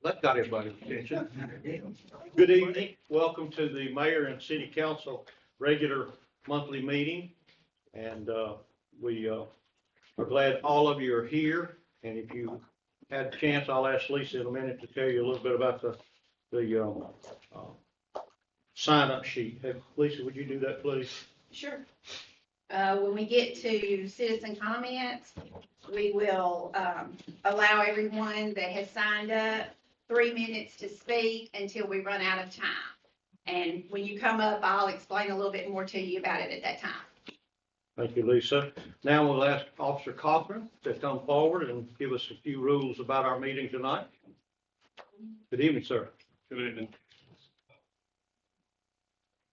That got everybody's attention. Good evening. Welcome to the Mayor and City Council regular monthly meeting. And we are glad all of you are here. And if you had a chance, I'll ask Lisa in a minute to tell you a little bit about the sign-up sheet. Hey, Lisa, would you do that, please? Sure. When we get to citizen comments, we will allow everyone that has signed up 3 minutes to speak until we run out of time. And when you come up, I'll explain a little bit more to you about it at that time. Thank you, Lisa. Now we'll ask Officer Cochran to come forward and give us a few rules about our meeting tonight. Good evening, sir. Good evening.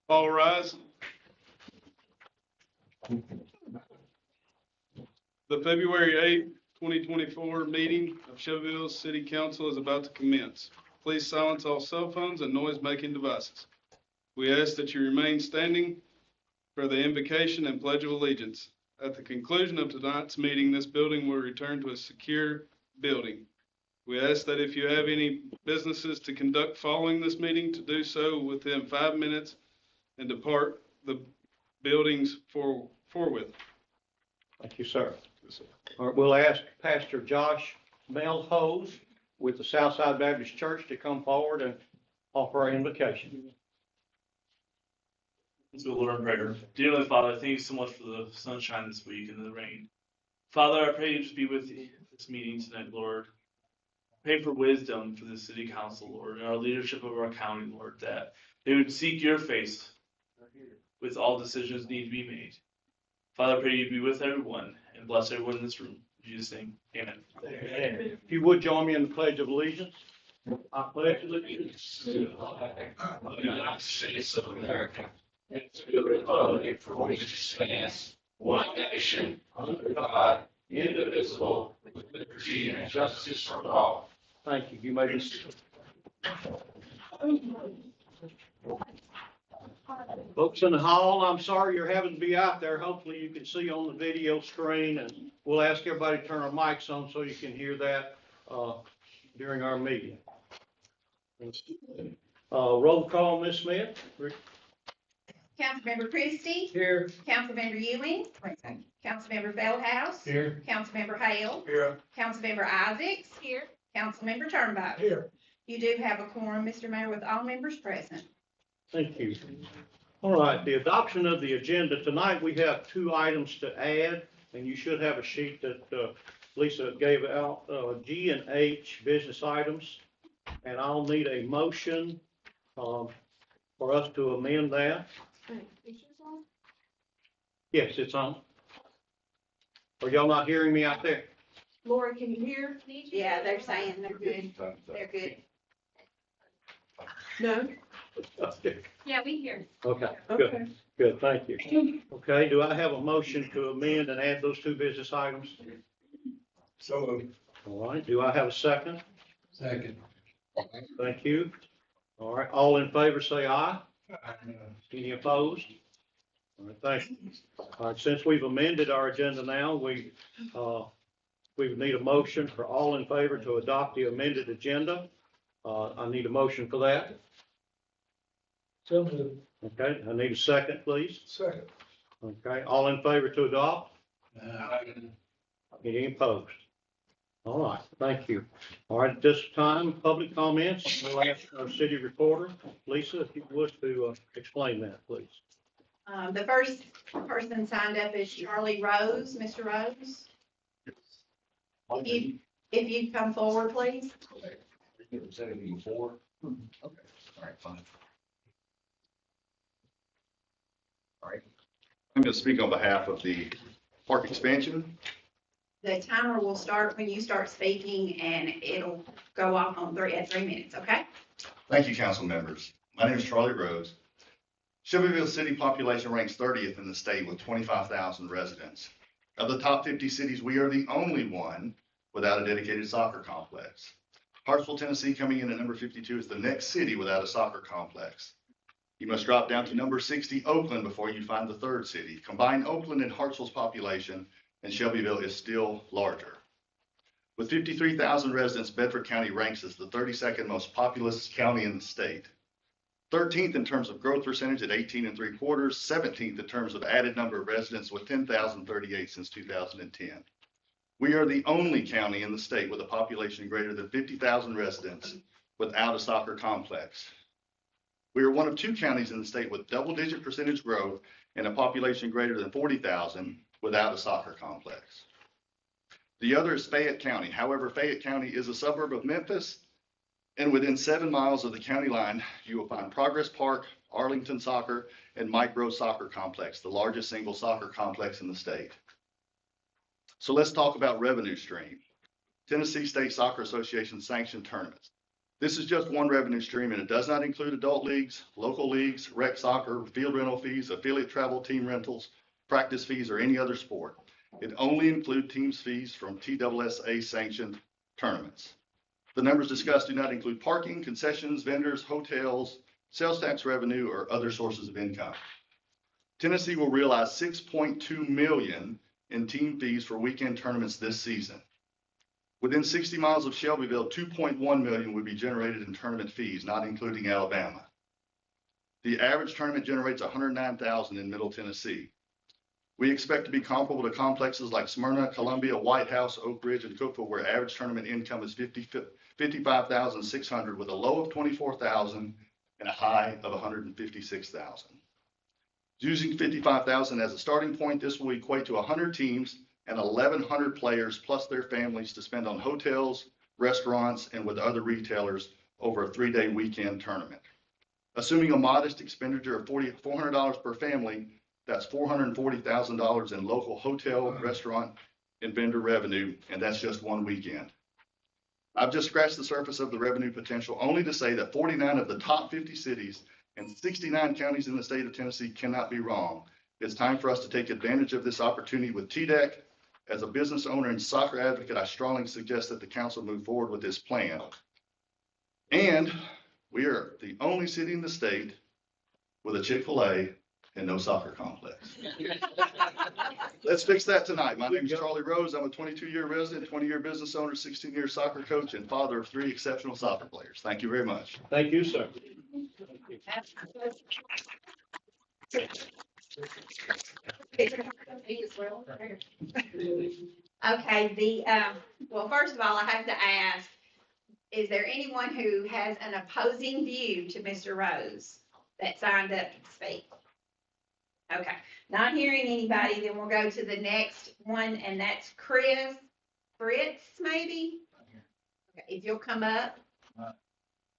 All rise. The February 8th, 2024 meeting of Shelbyville City Council is about to commence. Please silence all cell phones and noise-making devices. We ask that you remain standing for the invocation and pledge of allegiance. At the conclusion of tonight's meeting, this building will return to a secure building. We ask that if you have any businesses to conduct following this meeting, to do so within 5 minutes and depart the buildings forthwith. Thank you, sir. All right, we'll ask Pastor Josh Melhose with the Southside Baptist Church to come forward and offer our invocation. Let's go, Lord, in prayer. Dear Heavenly Father, thank you so much for the sunshine this week and the rain. Father, I pray you just be with this meeting tonight, Lord. Pray for wisdom for the city council, Lord, and our leadership of our county, Lord, that they would seek your face with all decisions need to be made. Father, I pray you be with everyone and bless everyone in this room. In Jesus' name, amen. Amen. If you would join me in the Pledge of Allegiance. I pledge allegiance to the flag of the United States of America and to the republic for which it stands, one nation, under God, indivisible, with liberty and justice for all. Thank you. You may be seated. Folks in the hall, I'm sorry you're having to be out there. Hopefully you can see on the video screen, and we'll ask everybody to turn our mics on so you can hear that during our meeting. Roll call, Ms. Smith. Councilmember Christie. Here. Councilmember Ewing. Councilmember Feldhouse. Here. Councilmember Hale. Here. Councilmember Isaacs. Here. Councilmember Turnbow. Here. You do have a quorum, Mr. Mayor, with all members present. Thank you. All right, the adoption of the agenda. Tonight we have 2 items to add, and you should have a sheet that Lisa gave out, G and H business items. And I'll need a motion for us to amend that. Yes, it's on. Are y'all not hearing me out there? Laura, can you hear? Yeah, they're saying they're good. They're good. No? Okay, Yeah, we hear. good, Okay. good, thank you. Okay, do I have a motion to amend and add those 2 business items? So moved. All right, do I have a second? Second. Thank you. All right, all in favor say aye. Any opposed? All right, thank you. All right, since we've amended our agenda now, we would need a motion for all in favor to adopt the amended agenda. I need a motion for that. So moved. Okay, I need a second, please. Second. Okay, all in favor to adopt? Any opposed? All right, thank you. All right, at this time, public comments. We'll ask our city reporter, Lisa, if you would, to explain that, please. The first person signed up is Charlie Rose. Mr. Rose? If you come forward, please. Said it before? Okay, all right, fine. All right. I'm going to speak on behalf of the park expansion. The timer will start when you start speaking, and it'll go off on at 3 minutes, okay? Thank you, council members. My name is Charlie Rose. Shelbyville city population ranks 30th in the state with 25,000 residents. Of the top 50 cities, we are the only one without a dedicated soccer complex. Hartsville, Tennessee, coming in at number 52, is the next city without a soccer complex. You must drop down to number 60, Oakland, before you find the 3rd city. Combine Oakland and Hartsville's population, and Shelbyville is still larger. With 53,000 residents, Bedford County ranks as the 32nd most populous county in the state. 13th in terms of growth percentage at 18.75, 17th in terms of added number of residents with 10,038 since 2010. We are the only county in the state with a population greater than 50,000 residents without a soccer complex. We are one of 2 counties in the state with double-digit percentage growth and a population greater than 40,000 without a soccer complex. The other is Fayette County. However, Fayette County is a suburb of Memphis, and within 7 miles of the county line, you will find Progress Park, Arlington Soccer, and Mike Rose Soccer Complex, the largest single soccer complex in the state. So let's talk about revenue stream. Tennessee State Soccer Association sanctioned tournaments. This is just one revenue stream, and it does not include adult leagues, local leagues, rec soccer, field rental fees, affiliate travel team rentals, practice fees, or any other sport. It only includes teams' fees from TSSA sanctioned tournaments. The numbers discussed do not include parking, concessions, vendors, hotels, sales tax revenue, or other sources of income. Tennessee will realize $6.2 million in team fees for weekend tournaments this season. Within 60 miles of Shelbyville, $2.1 million would be generated in tournament fees, not including Alabama. The average tournament generates $109,000 in Middle Tennessee. We expect to be comparable to complexes like Smyrna, Columbia, White House, Oak Ridge, and Cookeville, where average tournament income is $55,600 with a low of $24,000 and a high of $156,000. Using $55,000 as a starting point, this will equate to 100 teams and 1,100 players plus their families to spend on hotels, restaurants, and with other retailers over a 3-day weekend tournament. Assuming a modest expenditure of $400 per family, that's $440,000 in local hotel, restaurant, and vendor revenue, and that's just one weekend. I've just scratched the surface of the revenue potential, only to say that 49 of the top 50 cities and 69 counties in the state of Tennessee cannot be wrong. It's time for us to take advantage of this opportunity with TDEC. As a business owner and soccer advocate, I strongly suggest that the council move forward with this plan. And we are the only city in the state with a Chick-fil-A and no soccer complex. Let's fix that tonight. My name is Charlie Rose. I'm a 22-year resident, 20-year business owner, 16-year soccer coach, and father of 3 exceptional soccer players. Thank you very much. Thank you, sir. Okay, well, first of all, I have to ask, is there anyone who has an opposing view to Mr. Rose that signed up to speak? Okay, not hearing anybody, then we'll go to the next one, and that's Chris Fritz, maybe? Okay, if you'll come up.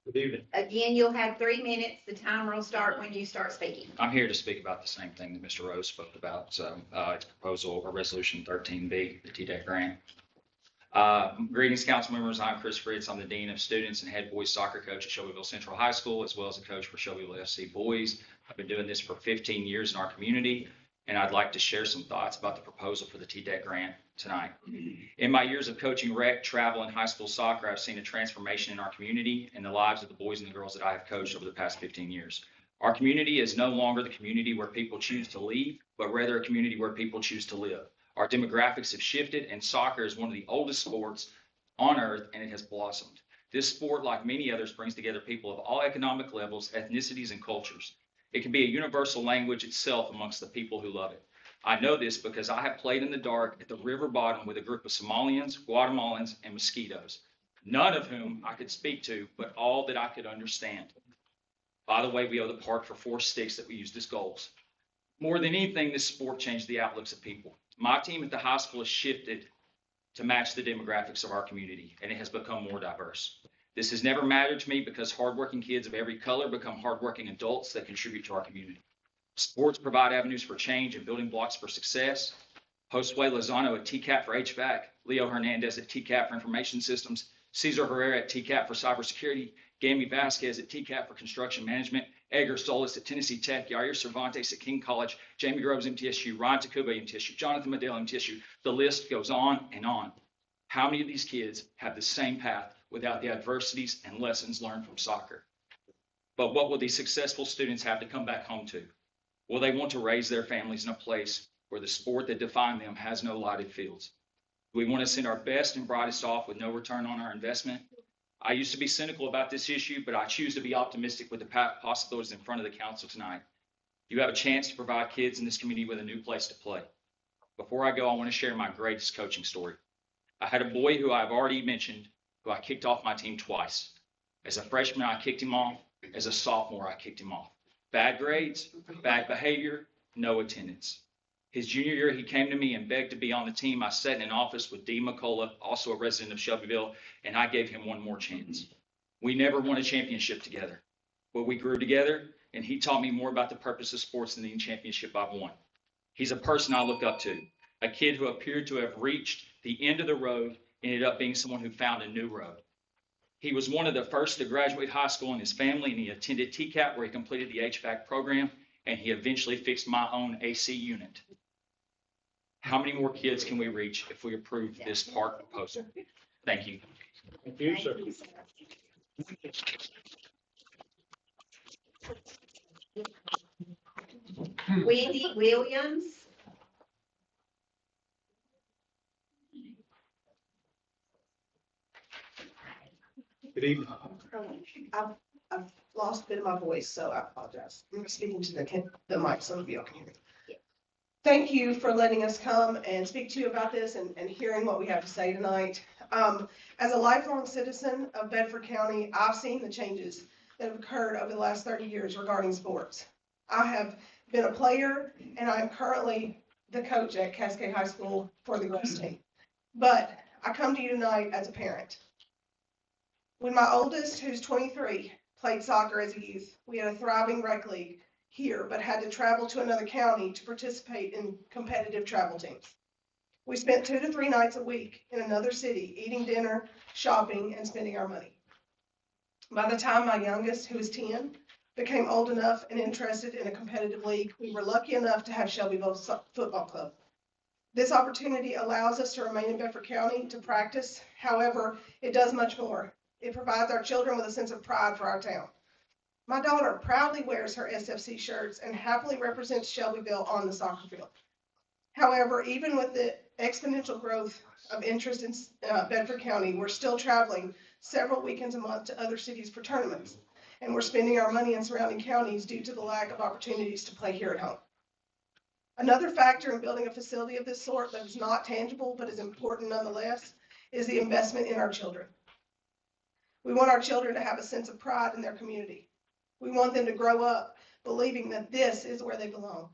Good evening. Again, you'll have 3 minutes. The timer will start when you start speaking. I'm here to speak about the same thing that Mr. Rose spoke about, so it's proposal or resolution 13B, the TDEC grant. Greetings, council members. I'm Chris Fritz. I'm the Dean of Students and head boys soccer coach at Shelbyville Central High School, as well as a coach for Shelbyville FC Boys. I've been doing this for 15 years in our community, and I'd like to share some thoughts about the proposal for the TDEC grant tonight. In my years of coaching rec, travel, and high school soccer, I've seen a transformation in our community and the lives of the boys and the girls that I have coached over the past 15 years. Our community is no longer the community where people choose to leave, but rather a community where people choose to live. Our demographics have shifted, and soccer is one of the oldest sports on earth, and it has blossomed. This sport, like many others, brings together people of all economic levels, ethnicities, and cultures. It can be a universal language itself amongst the people who love it. I know this because I have played in the dark at the river bottom with a group of Somalians, Guatemalans, and Mosquitoes, none of whom I could speak to, but all that I could understand. By the way, we owe the park for 4 sticks that we used as goals. More than anything, this sport changed the outlooks of people. My team at the high school has shifted to match the demographics of our community, and it has become more diverse. This has never mattered to me because hardworking kids of every color become hardworking adults that contribute to our community. Sports provide avenues for change and building blocks for success. Josue Lozano at TCAP for HVAC, Leo Hernandez at TCAP for Information Systems, Cesar Herrera at TCAP for Cybersecurity, Gammy Vasquez at TCAP for Construction Management, Edgar Solis at Tennessee Tech, Yair Cervantes at King College, Jamie Groves MTSU, Ryan Takuba MTSU, Jonathan Medell MTSU. The list goes on and on. How many of these kids have the same path without the adversities and lessons learned from soccer? But what will these successful students have to come back home to? Will they want to raise their families in a place where the sport that defined them has no lighted fields? Do we want to send our best and brightest off with no return on our investment? I used to be cynical about this issue, but I choose to be optimistic with the possibilities in front of the council tonight. You have a chance to provide kids in this community with a new place to play. Before I go, I want to share my greatest coaching story. I had a boy who I've already mentioned, who I kicked off my team twice. As a freshman, I kicked him off. As a sophomore, I kicked him off. Bad grades, bad behavior, no attendance. His junior year, he came to me and begged to be on the team. I sat in an office with Dee McCullough, also a resident of Shelbyville, and I gave him one more chance. We never won a championship together, but we grew together, and he taught me more about the purpose of sports than any championship I've won. He's a person I look up to, a kid who appeared to have reached the end of the road, ended up being someone who found a new road. He was one of the first to graduate high school in his family, and he attended TCAP where he completed the HVAC program, and he eventually fixed my own AC unit. How many more kids can we reach if we approve this park proposal? Thank you. Thank you, sir. Wendy Williams. Good evening. I've lost a bit of my voice, so I apologize. I'm speaking to the mic so y'all can hear me. Thank you for letting us come and speak to you about this and hearing what we have to say tonight. As a lifelong citizen of Bedford County, I've seen the changes that have occurred over the last 30 years regarding sports. I have been a player, and I am currently the coach at Cascade High School for the girls team. But I come to you tonight as a parent. When my oldest, who's 23, played soccer as a youth, we had a thriving rec league here, but had to travel to another county to participate in competitive travel teams. We spent 2 to 3 nights a week in another city, eating dinner, shopping, and spending our money. By the time my youngest, who is 10, became old enough and interested in a competitive league, we were lucky enough to have Shelbyville Football Club. This opportunity allows us to remain in Bedford County to practice. However, it does much more. It provides our children with a sense of pride for our town. My daughter proudly wears her SFC shirts and happily represents Shelbyville on the soccer field. However, even with the exponential growth of interest in Bedford County, we're still traveling several weekends a month to other cities for tournaments, and we're spending our money in surrounding counties due to the lack of opportunities to play here at home. Another factor in building a facility of this sort that is not tangible but is important nonetheless is the investment in our children. We want our children to have a sense of pride in their community. We want them to grow up believing that this is where they belong.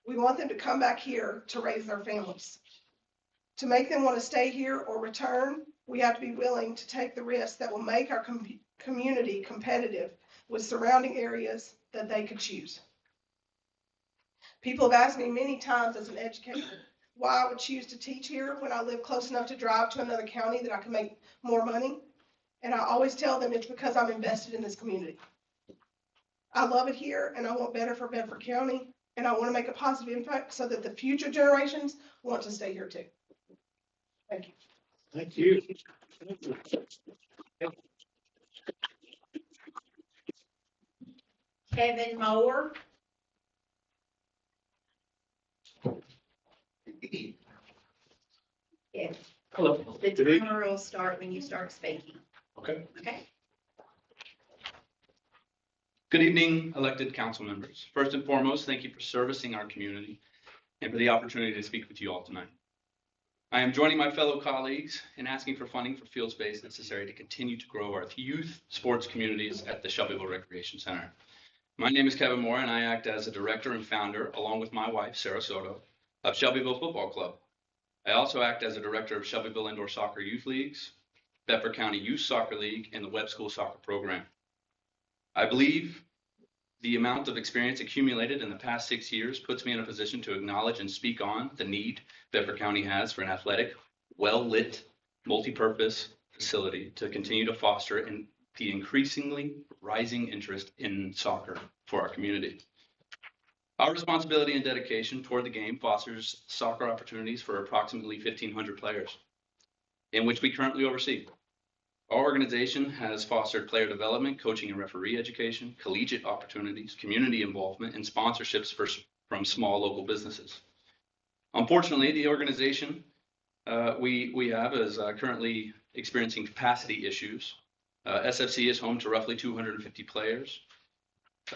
We want them to come back here to raise their families. To make them want to stay here or return, we have to be willing to take the risks that will make our community competitive with surrounding areas that they could choose. People have asked me many times as an educator why I would choose to teach here when I live close enough to drive to another county that I can make more money. And I always tell them it's because I'm invested in this community. I love it here, and I want better for Bedford County, and I want to make a positive impact so that the future generations want to stay here too. Thank you. Thank you. Kevin Moore. Yes, Hello. the Good evening. timer will start when you start speaking. Okay. Okay? Good evening, elected council members. First and foremost, thank you for servicing our community and for the opportunity to speak with you all tonight. I am joining my fellow colleagues in asking for funding for field space necessary to continue to grow our youth sports communities at the Shelbyville Recreation Center. My name is Kevin Moore, and I act as the director and founder, along with my wife, Sarah Soto, of Shelbyville Football Club. I also act as a director of Shelbyville Indoor Soccer Youth Leagues, Bedford County Youth Soccer League, and the Webb School Soccer Program. I believe the amount of experience accumulated in the past 6 years puts me in a position to acknowledge and speak on the need Bedford County has for an athletic, well-lit, multi-purpose facility to continue to foster the increasingly rising interest in soccer for our community. Our responsibility and dedication toward the game fosters soccer opportunities for approximately 1,500 players, in which we currently oversee. Our organization has fostered player development, coaching and referee education, collegiate opportunities, community involvement, and sponsorships from small local businesses. Unfortunately, the organization we have is currently experiencing capacity issues. SFC is home to roughly 250 players.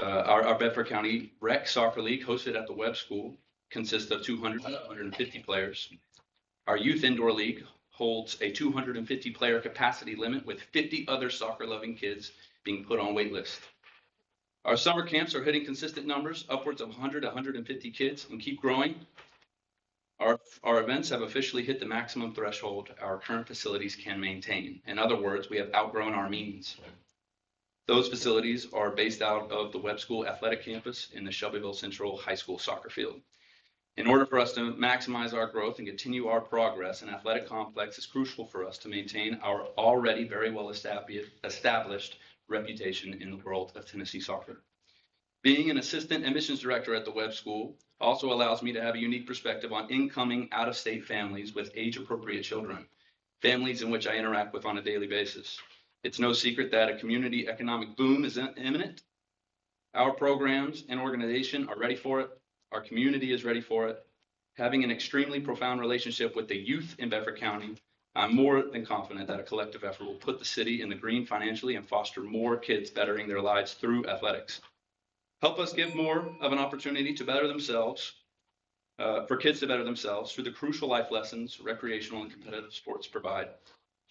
Our Bedford County Rec Soccer League, hosted at the Webb School, consists of 200 to 150 players. Our Youth Indoor League holds a 250 player capacity limit, with 50 other soccer loving kids being put on wait list. Our summer camps are hitting consistent numbers, upwards of 100 to 150 kids, and keep growing. Our events have officially hit the maximum threshold our current facilities can maintain. In other words, we have outgrown our means. Those facilities are based out of the Webb School Athletic Campus in the Shelbyville Central High School soccer field. In order for us to maximize our growth and continue our progress, an athletic complex is crucial for us to maintain our already very well established reputation in the world of Tennessee soccer. Being an assistant admissions director at the Webb School also allows me to have a unique perspective on incoming out-of-state families with age-appropriate children, families in which I interact with on a daily basis. It's no secret that a community economic boom is imminent. Our programs and organization are ready for it. Our community is ready for it. Having an extremely profound relationship with the youth in Bedford County, I'm more than confident that a collective effort will put the city in the green financially and foster more kids bettering their lives through athletics. Help us give more of an opportunity to better themselves, for kids to better themselves through the crucial life lessons recreational and competitive sports provide.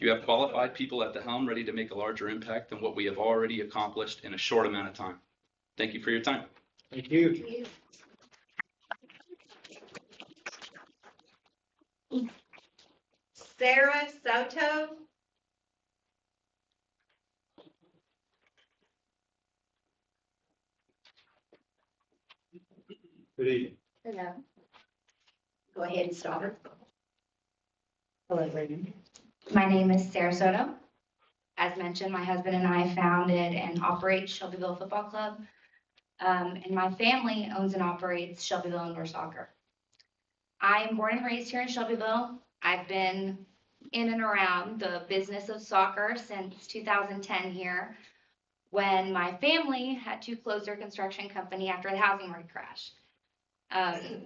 You have qualified people at the helm ready to make a larger impact than what we have already accomplished in a short amount of time. Thank you for your time. Thank you. Sarah Soto. Good evening. Hello. Go ahead and start. Hello, my name is Sarah Soto. As mentioned, my husband and I founded and operate Shelbyville Football Club. And my family owns and operates Shelbyville Indoor Soccer. I am born and raised here in Shelbyville. I've been in and around the business of soccer since 2010 here, when my family had to close their construction company after the housing market crash.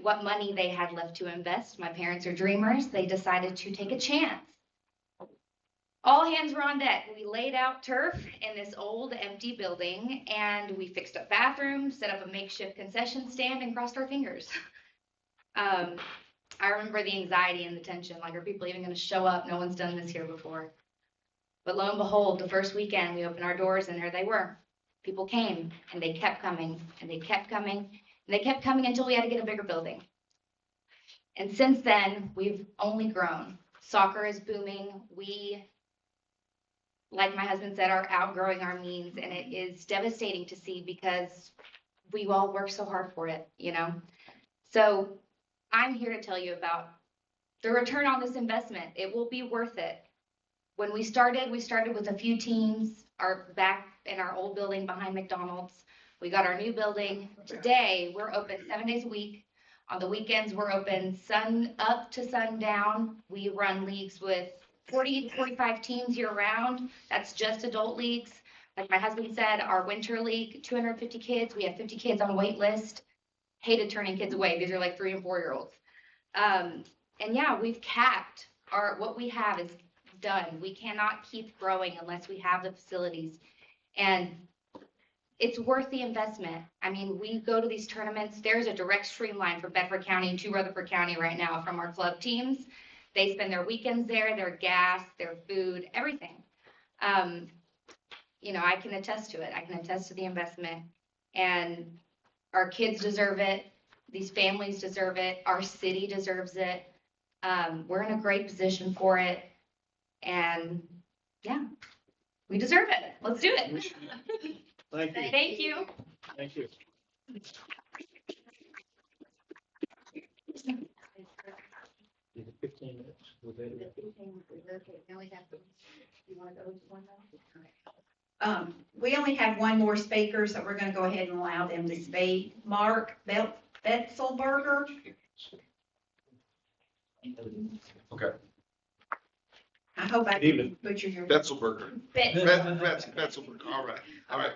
What money they had left to invest, my parents are dreamers, they decided to take a chance. All hands were on deck. We laid out turf in this old empty building, and we fixed up bathrooms, set up a makeshift concession stand, and crossed our fingers. I remember the anxiety and the tension, like, are people even going to show up? No one's done this here before. But lo and behold, the first weekend we opened our doors, and there they were. People came, and they kept coming, and they kept coming, and they kept coming until we had to get a bigger building. And since then, we've only grown. Soccer is booming. We, like my husband said, are outgrowing our means, and it is devastating to see because we all work so hard for it, you know? So I'm here to tell you about the return on this investment. It will be worth it. When we started with a few teams back in our old building behind McDonald's. We got our new building. Today, we're open 7 days a week. On the weekends, we're open sun up to sundown. We run leagues with 40 to 45 teams year round. That's just adult leagues. Like my husband said, our winter league, 250 kids. We have 50 kids on wait list. Hated turning kids away. These are like 3 and 4 year olds. And yeah, we've capped what we have is done. We cannot keep growing unless we have the facilities. And it's worth the investment. I mean, we go to these tournaments. There's a direct streamline from Bedford County to Rutherford County right now from our club teams. They spend their weekends there, their gas, their food, everything. You know, I can attest to it. I can attest to the investment. And our kids deserve it. These families deserve it. Our city deserves it. We're in a great position for it. And yeah, we deserve it. Let's do it. Thank you. Thank you. Thank you. Is it 15 minutes? Was that it? We only have one more speaker, so we're gonna go ahead and allow them to speak. Mark Betzelberger. Okay. I hope I didn't butcher your. Betzelberger. Betzel. Betzelberger. All right. All right.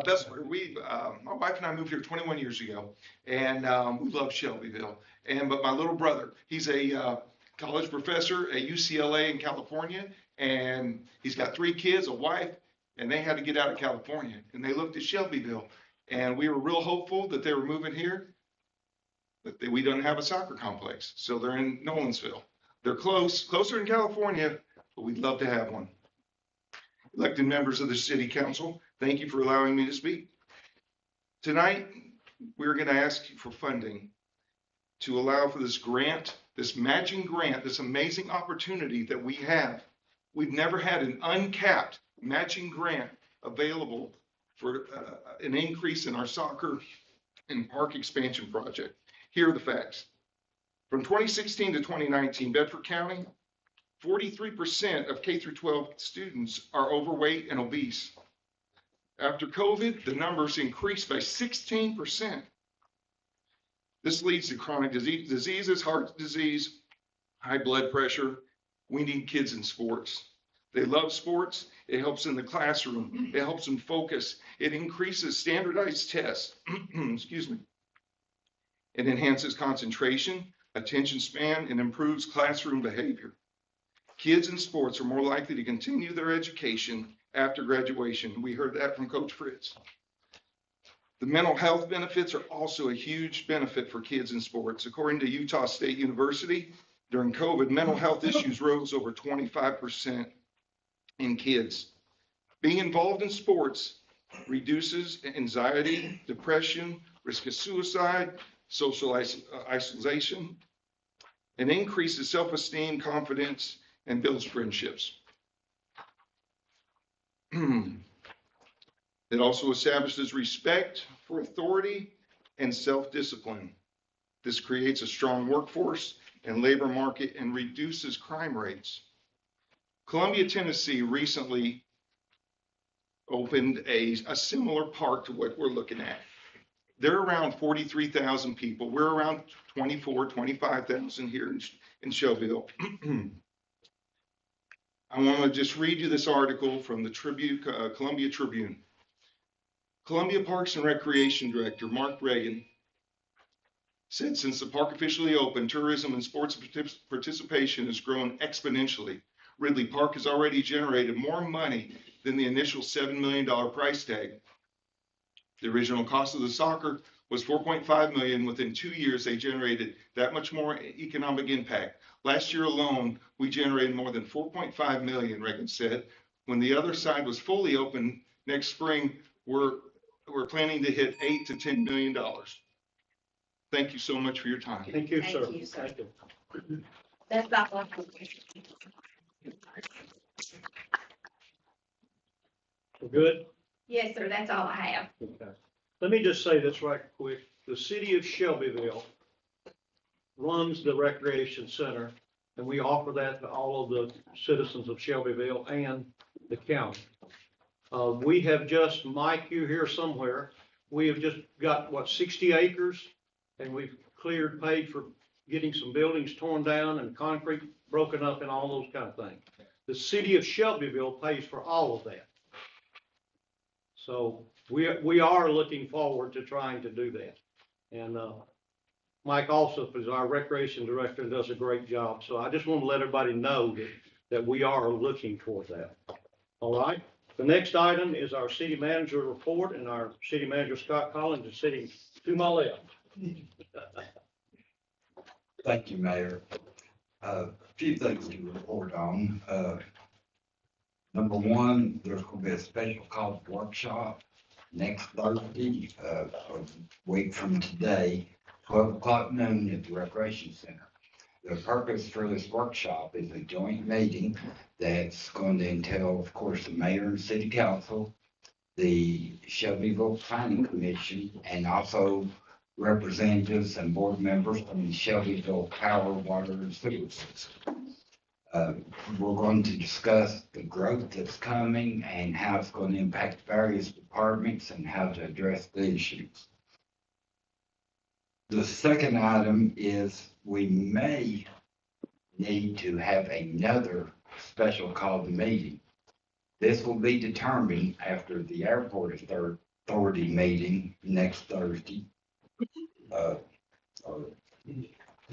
Betzelberger, my wife and I moved here 21 years ago, and we love Shelbyville. But my little brother, he's a college professor at UCLA in California, and he's got 3 kids, a wife, and they had to get out of California, and they looked at Shelbyville, and we were real hopeful that they were moving here, but we don't have a soccer complex, so they're in Nolensville. They're closer in California, but we'd love to have one. Elected members of the city council, thank you for allowing me to speak. Tonight, we're going to ask you for funding to allow for this grant, this matching grant, this amazing opportunity that we have. We've never had an uncapped matching grant available for an increase in our soccer and park expansion project. Here are the facts. From 2016 to 2019, Bedford County, 43% of K through 12 students are overweight and obese. After COVID, the numbers increased by 16%. This leads to chronic diseases, heart disease, high blood pressure. We need kids in sports. They love sports. It helps in the classroom. It helps them focus. It increases standardized tests. Excuse me. It enhances concentration, attention span, and improves classroom behavior. Kids in sports are more likely to continue their education after graduation. We heard that from Coach Fritz. The mental health benefits are also a huge benefit for kids in sports. According to Utah State University, during COVID, mental health issues rose over 25% in kids. Being involved in sports reduces anxiety, depression, risk of suicide, social isolation, and increases self-esteem, confidence, and builds friendships. It also establishes respect for authority and self-discipline. This creates a strong workforce and labor market and reduces crime rates. Columbia, Tennessee recently opened a similar park to what we're looking at. They're around 43,000 people. We're around 25,000 here in Shelbyville. I want to just read you this article from the Columbia Tribune. Columbia Parks and Recreation Director Mark Reagan said since the park officially opened, tourism and sports participation has grown exponentially. Ridley Park has already generated more money than the initial $7 million price tag. The original cost of the soccer was $4.5 million. Within 2 years, they generated that much more economic impact. Last year alone, we generated more than $4.5 million, Reagan said. When the other side was fully open next spring, we're planning to hit $8 to $10 million. Thank you so much for your time. Thank you, sir. Thank you, sir. Thank you. That's not one. We're good? Yes, sir, that's all I have. Okay. Let me just say this right quick. The city of Shelbyville runs the recreation center, and we offer that to all of the citizens of Shelbyville and the county. We have just, Mike, you here somewhere, we have just got, 60 acres, and we've paid for getting some buildings torn down and concrete broken up and all those kind of things. The city of Shelbyville pays for all of that. So we are looking forward to trying to do that. And Mike Alsop is our recreation director and does a great job. So I just want to let everybody know that we are looking toward that. All right. The next item is our city manager report, and our city manager, Scott Collins, is sitting to my left. Thank you, Mayor. A few things to report on. Number one, there's going to be a special cause workshop next Thursday, a week from today, 12 o'clock noon at the Recreation Center. The purpose for this workshop is a joint meeting that's going to entail, of course, the mayor and city council, the Shelbyville Planning Commission, and also representatives and board members from the Shelbyville Power, Water, and Sewer System. We're going to discuss the growth that's coming and how it's going to impact various departments and how to address the issues. The second item is we may need to have another special called meeting. This will be determined after the airport authority meeting next Thursday.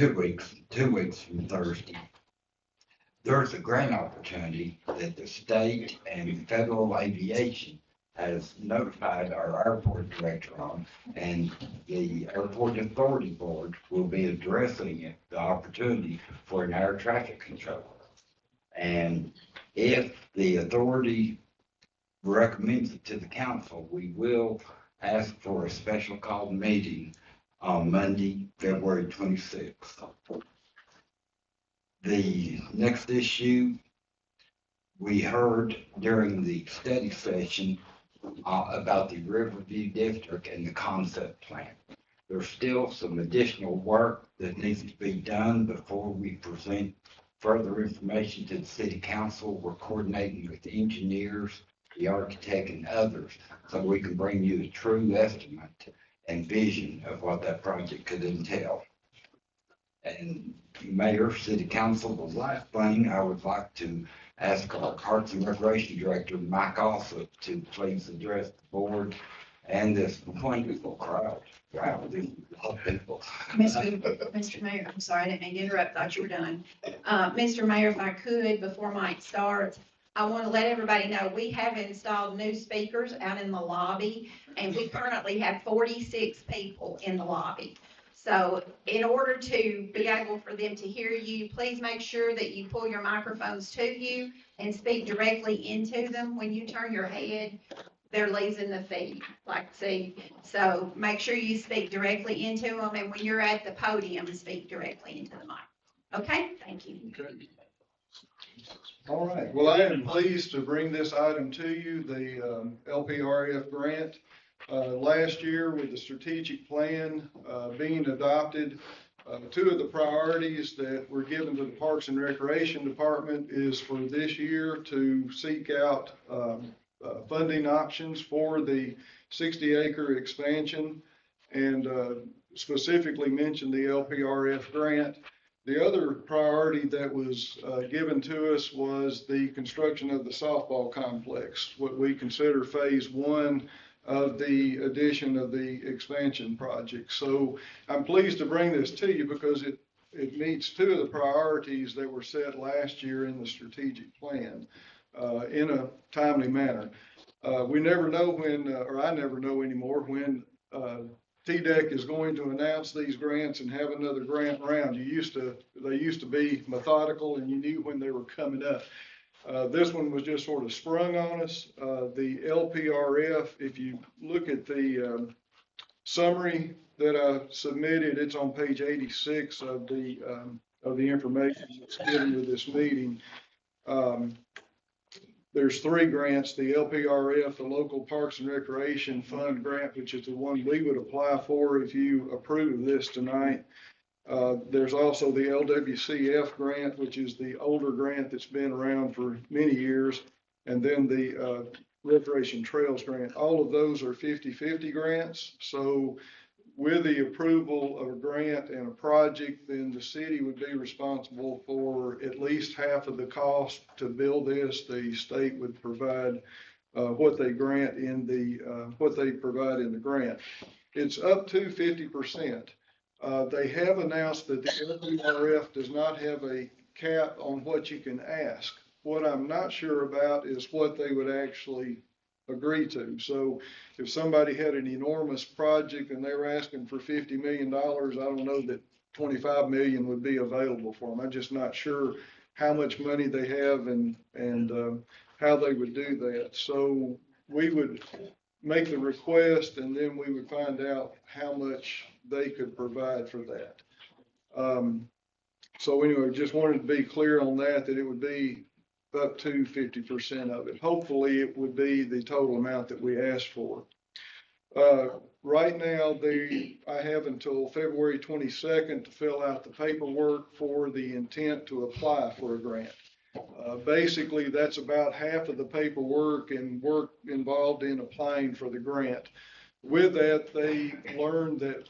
two weeks from Thursday. There's a grant opportunity that the state and federal aviation has notified our airport director on, and the Airport Authority Board will be addressing it, the opportunity for an air traffic controller. And if the authority recommends it to the council, we will ask for a special call meeting on Monday, February 26th. The next issue, we heard during the study session about the Riverview District and the concept plan. There's still some additional work that needs to be done before we present further information to the city council. We're coordinating with the engineers, the architect, and others, so we can bring you a true estimate and vision of what that project could entail. And Mayor, City Council, the last thing I would like to ask our Parks and Recreation Director, Mike Alsop, to please address the board and this wonderful crowd. Wow, there's a lot of people. Mr. Mayor, I'm sorry, I didn't mean to interrupt, thought you were done. Mr. Mayor, if I could, before Mike starts, I want to let everybody know, we have installed new speakers out in the lobby, and we currently have 46 people in the lobby. So in order to be able for them to hear you, please make sure that you pull your microphones to you and speak directly into them. When you turn your head, they're losing the feed, like see. So make sure you speak directly into them, and when you're at the podium, speak directly into the mic. Okay, thank you. Okay. All right, well, I am pleased to bring this item to you, the LPRF grant. Last year with the strategic plan being adopted, two of the priorities that were given to the Parks and Recreation Department is for this year to seek out funding options for the 60-acre expansion, and specifically mentioned the LPRF grant. The other priority that was given to us was the construction of the softball complex, what we consider phase one of the addition of the expansion project. So I'm pleased to bring this to you because it meets two of the priorities that were set last year in the strategic plan in a timely manner. We never know when, or I never know anymore, when TDEC is going to announce these grants and have another grant round. They used to be methodical and you knew when they were coming up. This one was just sort of sprung on us. The LPRF, if you look at the summary that I submitted, it's on page 86 of the information that's given to this meeting. There's three grants, the LPRF, the Local Parks and Recreation Fund grant, which is the one we would apply for if you approve this tonight. There's also the LWCF grant, which is the older grant that's been around for many years, and then the Recreation Trails grant. All of those are 50-50 grants. So with the approval of a grant and a project, then the city would be responsible for at least half of the cost to build this. The state would provide what they provide in the grant. It's up to 50%. They have announced that the LPRF does not have a cap on what you can ask. What I'm not sure about is what they would actually agree to. So if somebody had an enormous project and they were asking for $50 million, I don't know that 25 million would be available for them. I'm just not sure how much money they have and how they would do that. So we would make the request and then we would find out how much they could provide for that. So anyway, just wanted to be clear on that it would be up to 50% of it. Hopefully it would be the total amount that we asked for. Right now, I have until February 22nd to fill out the paperwork for the intent to apply for a grant. Basically, that's about half of the paperwork and work involved in applying for the grant. With that, they learned that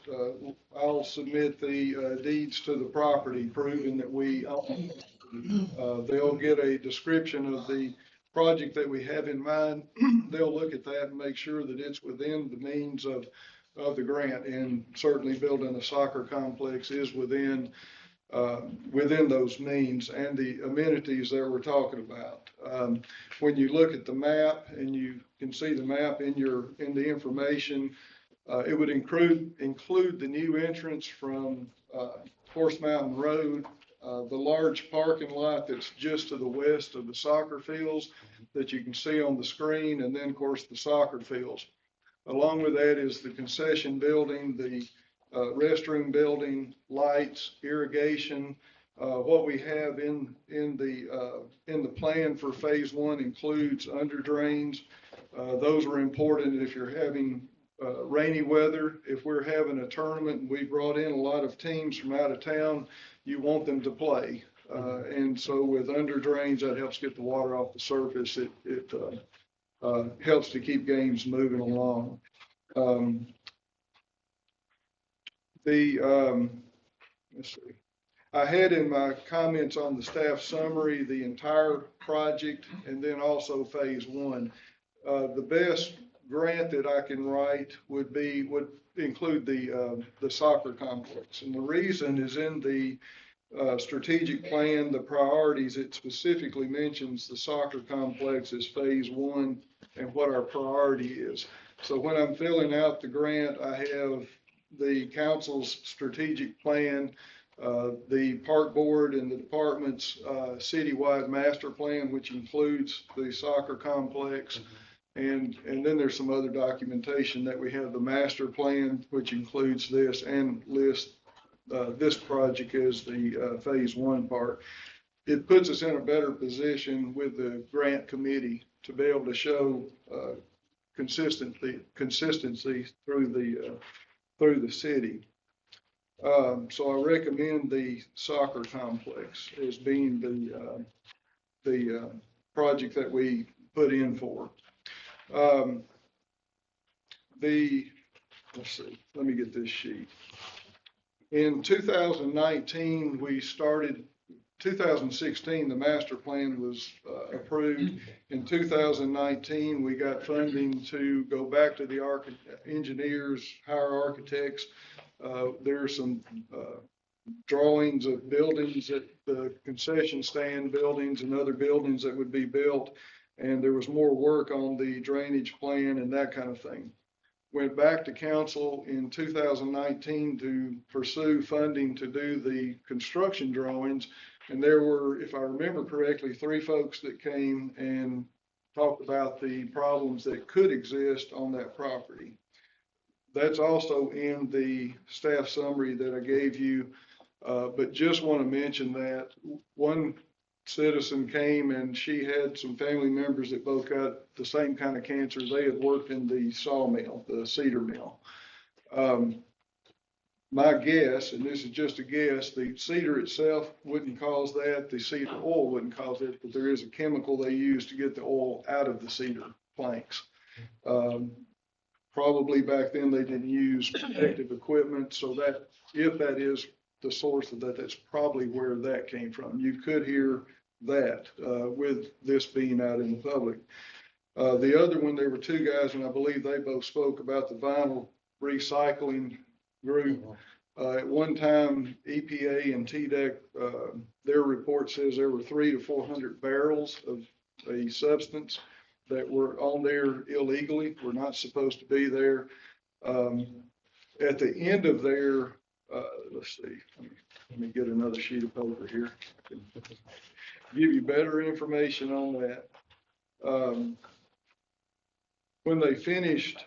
I'll submit the deeds to the property proving that we own it. They'll get a description of the project that we have in mind. They'll look at that and make sure that it's within the means of the grant, and certainly building a soccer complex is within within those means and the amenities that we're talking about. When you look at the map and you can see the map in the information, it would include the new entrance from Horse Mountain Road, the large parking lot that's just to the west of the soccer fields that you can see on the screen, and then, of course, the soccer fields. Along with that is the concession building, the restroom building, lights, irrigation. What we have in the plan for phase one includes under drains. Those are important if you're having rainy weather. If we're having a tournament and we brought in a lot of teams from out of town, you want them to play. And so with under drains, that helps get the water off the surface. It helps to keep games moving along. Let's see. I had in my comments on the staff summary, the entire project, and then also phase one. The best grant that I can write would include the soccer complex. And the reason is in the strategic plan, the priorities, it specifically mentions the soccer complex as phase one and what our priority is. So when I'm filling out the grant, I have the council's strategic plan, the park board and the department's citywide master plan, which includes the soccer complex. And then there's some other documentation that we have the master plan, which includes this and lists this project as the phase one part. It puts us in a better position with the grant committee to be able to show consistency through the city. So I recommend the soccer complex as being the project that we put in for. Let's see, let me get this sheet. In 2019, 2016, the master plan was approved. In 2019, we got funding to go back to the engineers, hire architects. There are some drawings of buildings at the concession stand buildings and other buildings that would be built. And there was more work on the drainage plan and that kind of thing. Went back to council in 2019 to pursue funding to do the construction drawings. And there were, if I remember correctly, 3 folks that came and talked about the problems that could exist on that property. That's also in the staff summary that I gave you, but just want to mention that one citizen came and she had some family members that both got the same kind of cancer. They had worked in the sawmill, the cedar mill. My guess, and this is just a guess, the cedar itself wouldn't cause that. The cedar oil wouldn't cause it, but there is a chemical they use to get the oil out of the cedar planks. Probably back then they didn't use protective equipment, so that if that is the source of that, that's probably where that came from. You could hear that with this being out in the public. The other one, there were 2 guys, and I believe they both spoke about the vinyl recycling group. At one time, EPA and TDEC, their report says there were 300 to 400 barrels of a substance that were on there illegally, were not supposed to be there. At the end of their, let's see, let me get another sheet of paper here. Give you better information on that. When they finished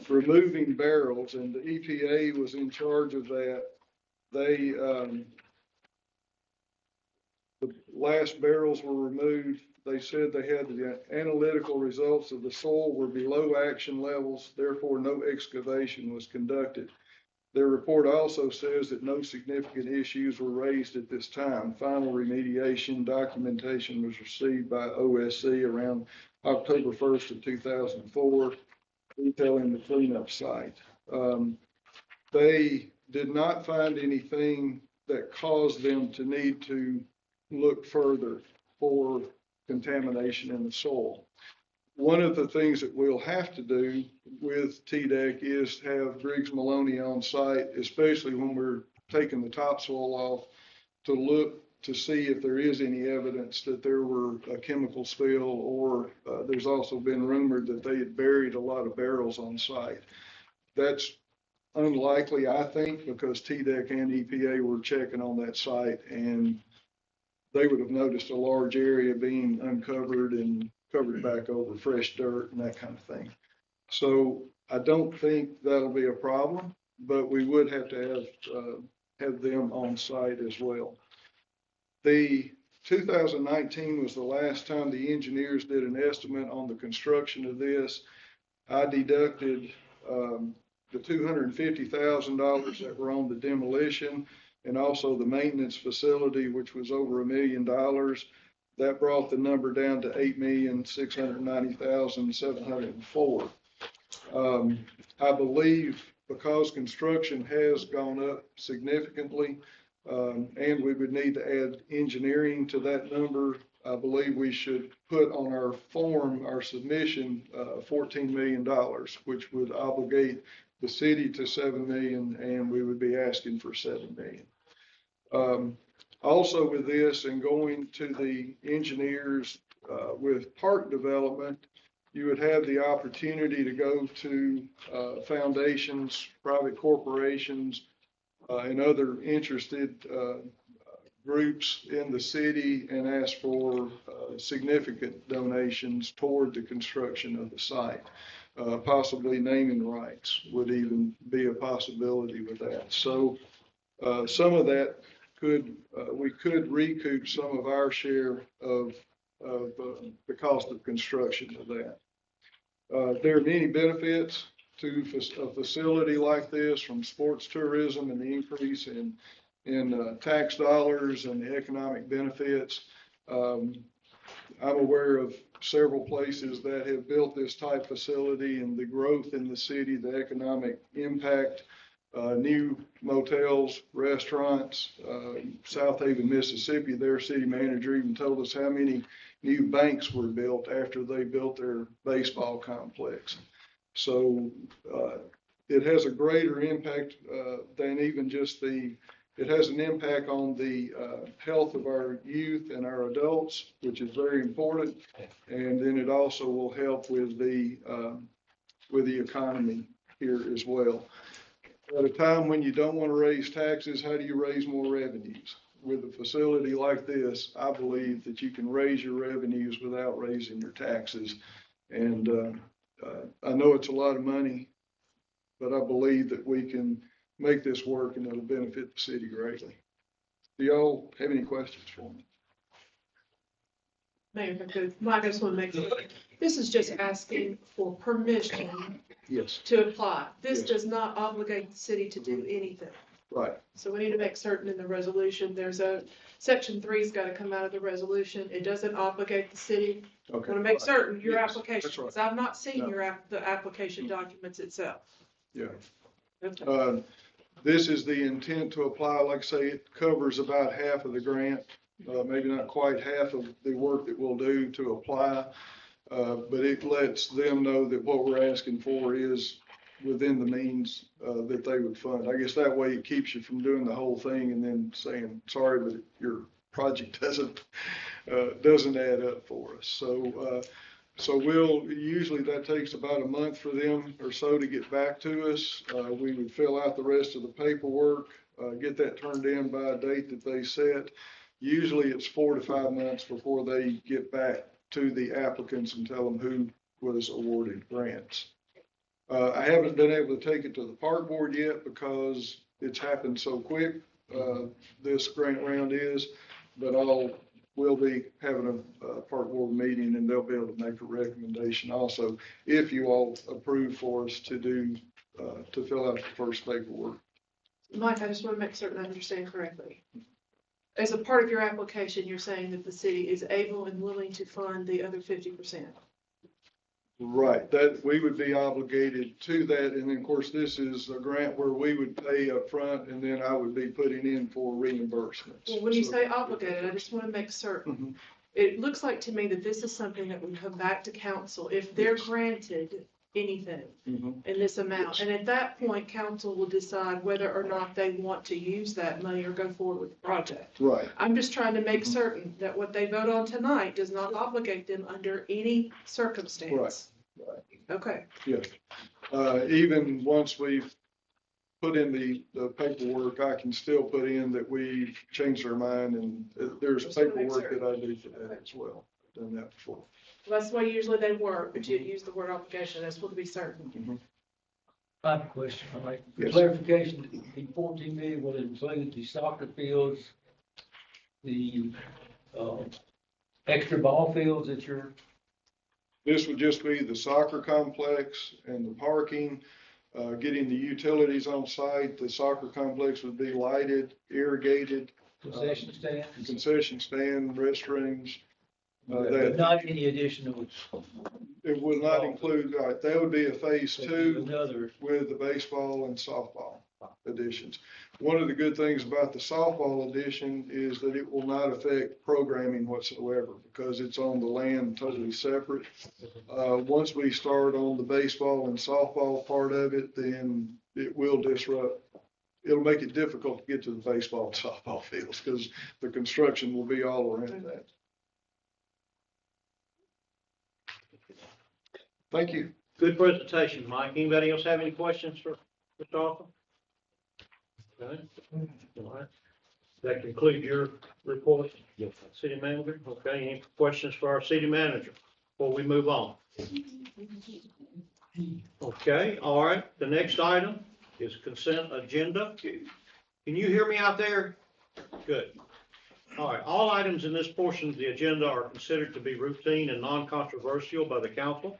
removing barrels, and the EPA was in charge of that, they, the last barrels were removed. They said they had the analytical results of the soil were below action levels, therefore no excavation was conducted. Their report also says that no significant issues were raised at this time. Final remediation documentation was received by OSC around October 1st of 2004, detailing the cleanup site. They did not find anything that caused them to need to look further for contamination in the soil. One of the things that we'll have to do with TDEC is have Griggs Maloney on site, especially when we're taken the topsoil off to look to see if there is any evidence that there were a chemical spill, or there's also been rumored that they had buried a lot of barrels on site. That's unlikely, I think, because TDEC and EPA were checking on that site, and they would have noticed a large area being uncovered and covered back over, fresh dirt and that kind of thing. So I don't think that'll be a problem, but we would have to have them on site as well. The 2019 was the last time the engineers did an estimate on the construction of this. I deducted the $250,000 that were on the demolition and also the maintenance facility, which was over $1 million. That brought the number down to $8,690,704. I believe because construction has gone up significantly, and we would need to add engineering to that number, I believe we should put on our form, our submission, $14 million, which would obligate the city to $7 million, and we would be asking for $7 million. Also with this and going to the engineers with park development, you would have the opportunity to go to foundations, private corporations, and other interested groups in the city and ask for significant donations toward the construction of the site. Possibly naming rights would even be a possibility with that. So some of that we could recoup some of our share of the cost of construction of that. There are many benefits to a facility like this, from sports tourism and the increase in tax dollars and the economic benefits. I'm aware of several places that have built this type facility, and the growth in the city, the economic impact, new motels, restaurants. South Haven, Mississippi, their city manager even told us how many new banks were built after they built their baseball complex. So it has a greater impact than even just it has an impact on the health of our youth and our adults, which is very important. And then it also will help with the economy here as well. At a time when you don't want to raise taxes, how do you raise more revenues? With a facility like this, I believe that you can raise your revenues without raising your taxes. And I know it's a lot of money, but I believe that we can make this work and it'll benefit the city greatly. Do y'all have any questions for me? Mayor, if I could, Mike, I just want to make sure, this is just asking for permission Yes. to apply. This Yes. does not obligate the city to do anything. Right. So we need to make certain in the resolution, section 3's got to come out of the resolution. It doesn't obligate the city. Okay. Want to make certain your Yes, application, that's right. because I've not seen No. the application documents itself. Yeah. Okay. This is the intent to apply. Like I say, it covers about half of the grant, maybe not quite half of the work that we'll do to apply. But it lets them know that what we're asking for is within the means that they would fund. I guess that way it keeps you from doing the whole thing and then saying, sorry, but your project doesn't add up for us. So usually that takes about a month for them or so to get back to us. We would fill out the rest of the paperwork, get that turned in by a date that they set. Usually it's 4 to 5 months before they get back to the applicants and tell them who was awarded grants. I haven't been able to take it to the park board yet because it's happened so quick, this grant round is, but we'll be having a park board meeting and they'll be able to make a recommendation also if you all approve for us to fill out the first paperwork. Mike, I just want to make certain I understand correctly. As a part of your application, you're saying that the city is able and willing to fund the other 50%. Right, that we would be obligated to that. And then of course, this is a grant where we would pay up front and then I would be putting in for reimbursements. Well, when you say obligated, I just want to make certain. Mhm. It looks like to me that this is something that would come back to council. If they're granted anything Mhm. in this amount. And at that point, council will decide whether or not they want to use that money or go forward with the project. Right. I'm just trying to make certain that what they vote on tonight does not obligate them under any circumstance. Right. Okay. Yes. Even once we've put in the paperwork, I can still put in that we've changed our mind, and there's Just to make paperwork certain. that I do for that as well. Done that before. That's the way usually they work, but you use the word obligation, that's what to be certain. I have a question, all right. For Yes. clarification, the 14 million will include the soccer fields, the, extra ball fields that you're, This would just be the soccer complex and the parking, getting the utilities on site. The soccer complex would be lighted, irrigated, concession stands? concession stand, restrooms. But That, not any additional, it would not include, that would be a phase two another, with the baseball and softball additions. One of the good things about the softball addition is that it will not affect programming whatsoever because it's on the land totally separate. Once we start on the baseball and softball part of it, then it will disrupt. It'll make it difficult to get to the baseball and softball fields because the construction will be all around that. Thank you. good presentation, Mike. Anybody else have any questions for Mr. Arthur? Okay, all right. That concludes your report, city manager. Okay, any questions for our city manager before we move on? Okay, all right. The next item is consent agenda. Can you hear me out there? Good. All right, all items in this portion of the agenda are considered to be routine and non-controversial by the council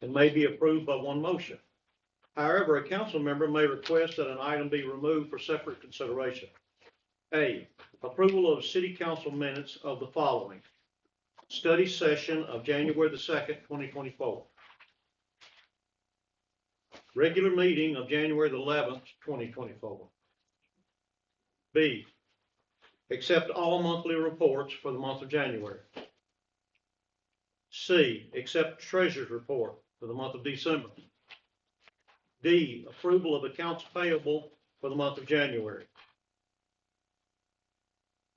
and may be approved by one motion. However, a council member may request that an item be removed for separate consideration. A, approval of city council minutes of the following. Study session of January the 2nd, 2024. Regular meeting of January the 11th, 2024. B, accept all monthly reports for the month of January. C, accept treasurer's report for the month of December. D, approval of accounts payable for the month of January.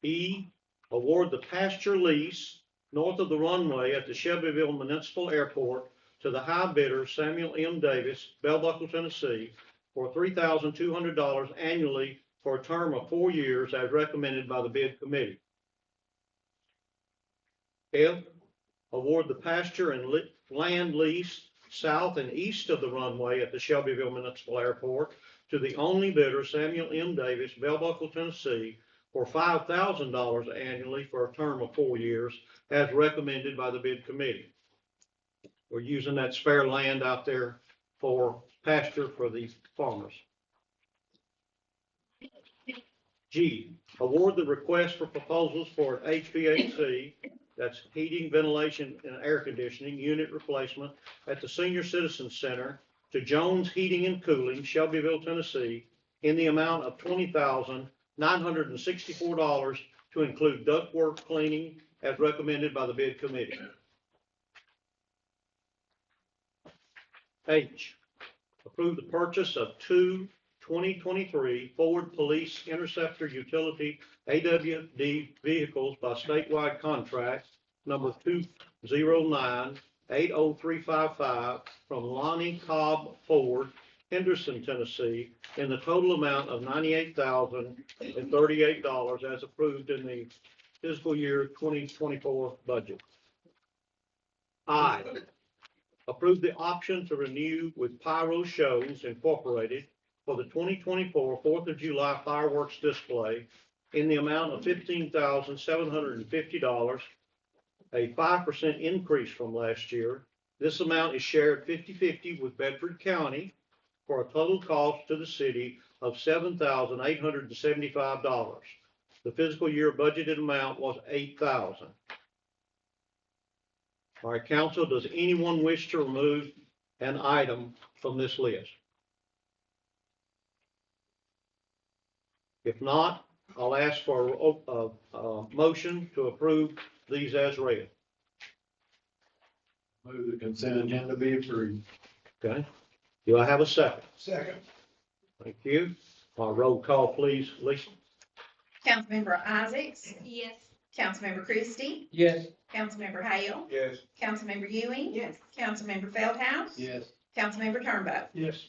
E, award the pasture lease north of the runway at the Shelbyville Municipal Airport to the high bidder Samuel M. Davis, Bell Buckle, Tennessee, for $3,200 annually for a term of 4 years as recommended by the bid committee. F, award the pasture and land lease south and east of the runway at the Shelbyville Municipal Airport to the only bidder, Samuel M. Davis, Bell Buckle, Tennessee, for $5,000 annually for a term of 4 years, as recommended by the bid committee. We're using that spare land out there for pasture for the farmers. G, award the request for proposals for an HVAC, that's heating, ventilation, and air conditioning unit replacement at the Senior Citizens Center to Jones Heating and Cooling, Shelbyville, Tennessee, in the amount of $20,964 to include ductwork cleaning as recommended by the bid committee. H, approve the purchase of two 2023 Ford Police Interceptor Utility AWD vehicles by statewide contract number 209-80355 from Lonnie Cobb Ford, Henderson, Tennessee, in the total amount of $98,038 as approved in the fiscal year 2024 budget. I, approve the option to renew with Pyro Shows Incorporated for the 2024 4th of July fireworks display in the amount of $15,750, a 5% increase from last year. This amount is shared 50-50 with Bedford County for a total cost to the city of $7,875. The fiscal year budgeted amount was $8,000. All right, council, does anyone wish to remove an item from this list? If not, I'll ask for a motion to approve these as read. Move the consent agenda be approved. Okay. Do I have a second? Second. Thank you. Roll call, please, Lisa. Councilmember Isaacs, Yes. Councilmember Christie, Yes. Councilmember Hale, Yes. Councilmember Ewing. Yes. Councilmember Feldhouse. Yes. Councilmember Turnbow. Yes.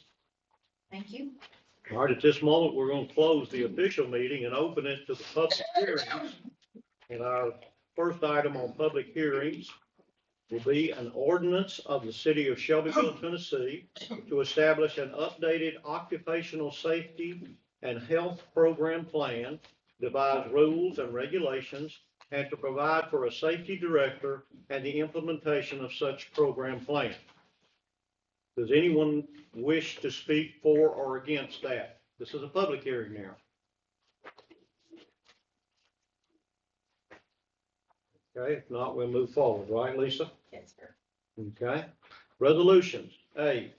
Thank you. All right, at this moment, we're going to close the official meeting and open it to the public hearings. And our first item on public hearings will be an ordinance of the city of Shelbyville, Tennessee, to establish an updated occupational safety and health program plan, devise rules and regulations, and to provide for a safety director and the implementation of such program plan. Does anyone wish to speak for or against that? This is a public hearing now. Okay, if not, we'll move forward, right, Lisa? Yes, sir. Okay. Resolutions. A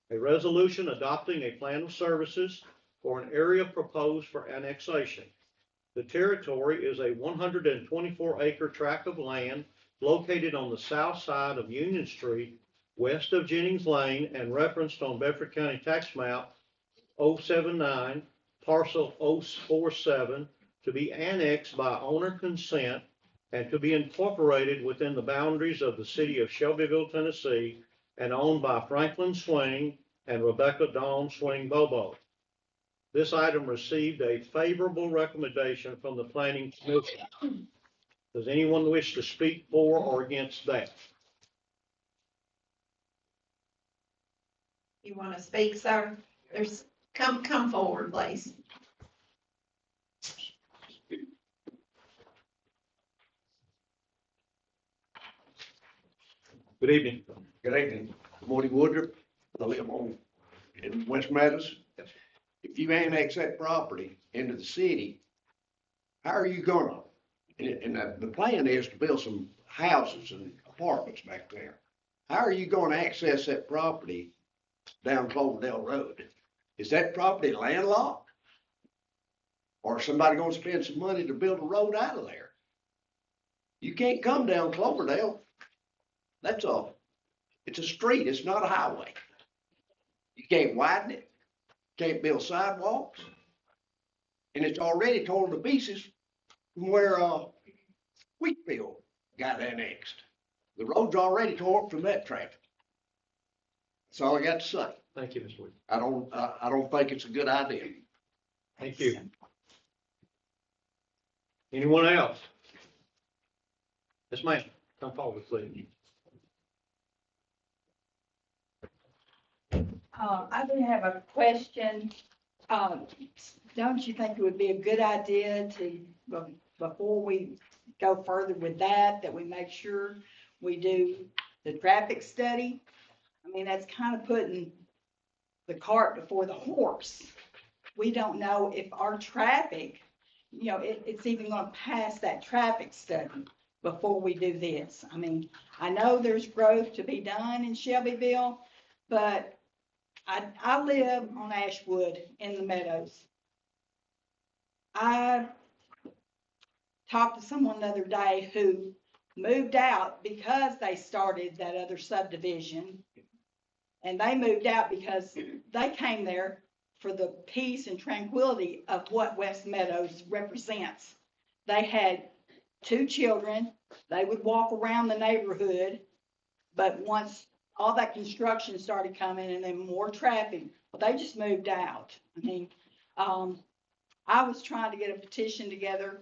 resolution adopting a plan of services for an area proposed for annexation. The territory is a 124-acre tract of land located on the south side of Union Street, west of Jennings Lane, and referenced on Bedford County Tax Map 079, parcel 047, to be annexed by owner consent and to be incorporated within the boundaries of the city of Shelbyville, Tennessee, and owned by Franklin Swing and Rebecca Dawn Swing Bobo. This item received a favorable recommendation from the Planning Commission. Does anyone wish to speak for or against that? You want to speak, sir? Come forward, please. Good evening. Good evening. Morty Woodruff. I live in West Meadows. If you annex that property into the city, how are you gonna, and the plan is to build some houses and apartments back there. How are you gonna access that property down Cloverdale Road? Is that property landlocked? Or is somebody gonna spend some money to build a road out of there? You can't come down Cloverdale. That's all. It's a street, it's not a highway. You can't widen it, can't build sidewalks. And it's already torn to pieces from where, Wheatfield got annexed. The road's already torn from that traffic. That's all I got to say. Thank you, Mr. Wood. I don't think it's a good idea. Thank you. Anyone else? Yes, ma'am. Come forward, please. I do have a question. Don't you think it would be a good idea to, before we go further with that we make sure we do the traffic study? I mean, that's kind of putting the cart before the horse. We don't know if our traffic, it's even going to pass that traffic study before we do this. I mean, I know there's growth to be done in Shelbyville, but I live on Ashwood in the Meadows. I talked to someone the other day who moved out because they started that other subdivision. And they moved out because they came there for the peace and tranquility of what West Meadows represents. They had 2 children. They would walk around the neighborhood, but once all that construction started coming and then more traffic, well, they just moved out. I mean, I was trying to get a petition together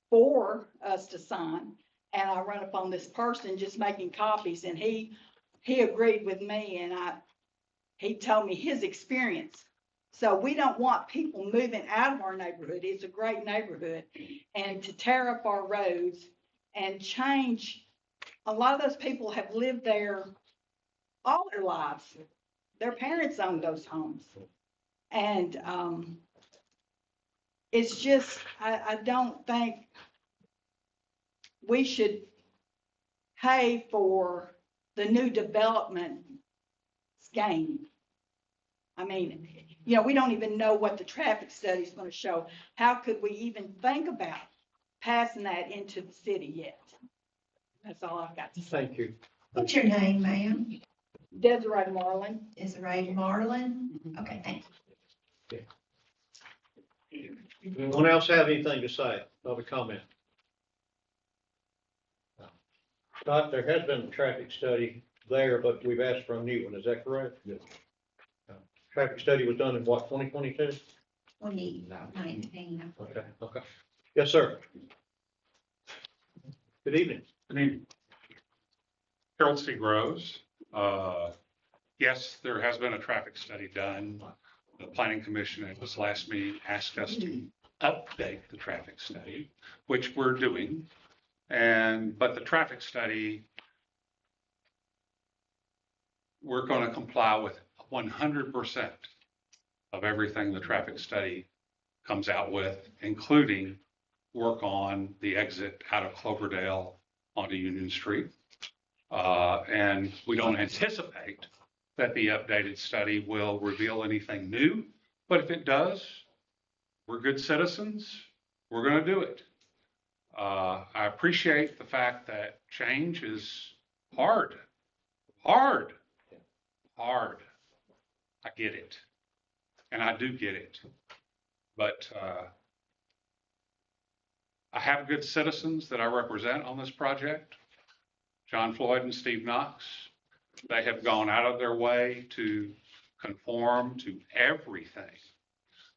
for us to sign, and I run upon this person just making copies, and he agreed with me, and he told me his experience. So we don't want people moving out of our neighborhood. It's a great neighborhood, and to tear up our roads and change. A lot of those people have lived there all their lives. Their parents owned those homes. And it's just, I don't think we should pay for the new development gain. I mean, we don't even know what the traffic study is going to show. How could we even think about passing that into the city yet? That's all I've got to say. Thank you. What's your name, ma'am? Desiree Marlin. Desiree Marlin. Okay, thank you. Anyone else have anything to say, other comment? Scott, there has been a traffic study there, but we've asked for a new one, is that correct? Yes. Traffic study was done in what, 2022? 2019. Okay. Yes, sir. Good evening. I mean, Harold C. Groves. Yes, there has been a traffic study done. The planning commission at this last meeting asked us to update the traffic study, which we're doing. But the traffic study, we're going to comply with 100% of everything the traffic study comes out with, including work on the exit out of Cloverdale onto Union Street. And we don't anticipate that the updated study will reveal anything new, but if it does, we're good citizens, we're going to do it. I appreciate the fact that change is hard. I get it. And I do get it. But I have good citizens that I represent on this project. John Floyd and Steve Knox. They have gone out of their way to conform to everything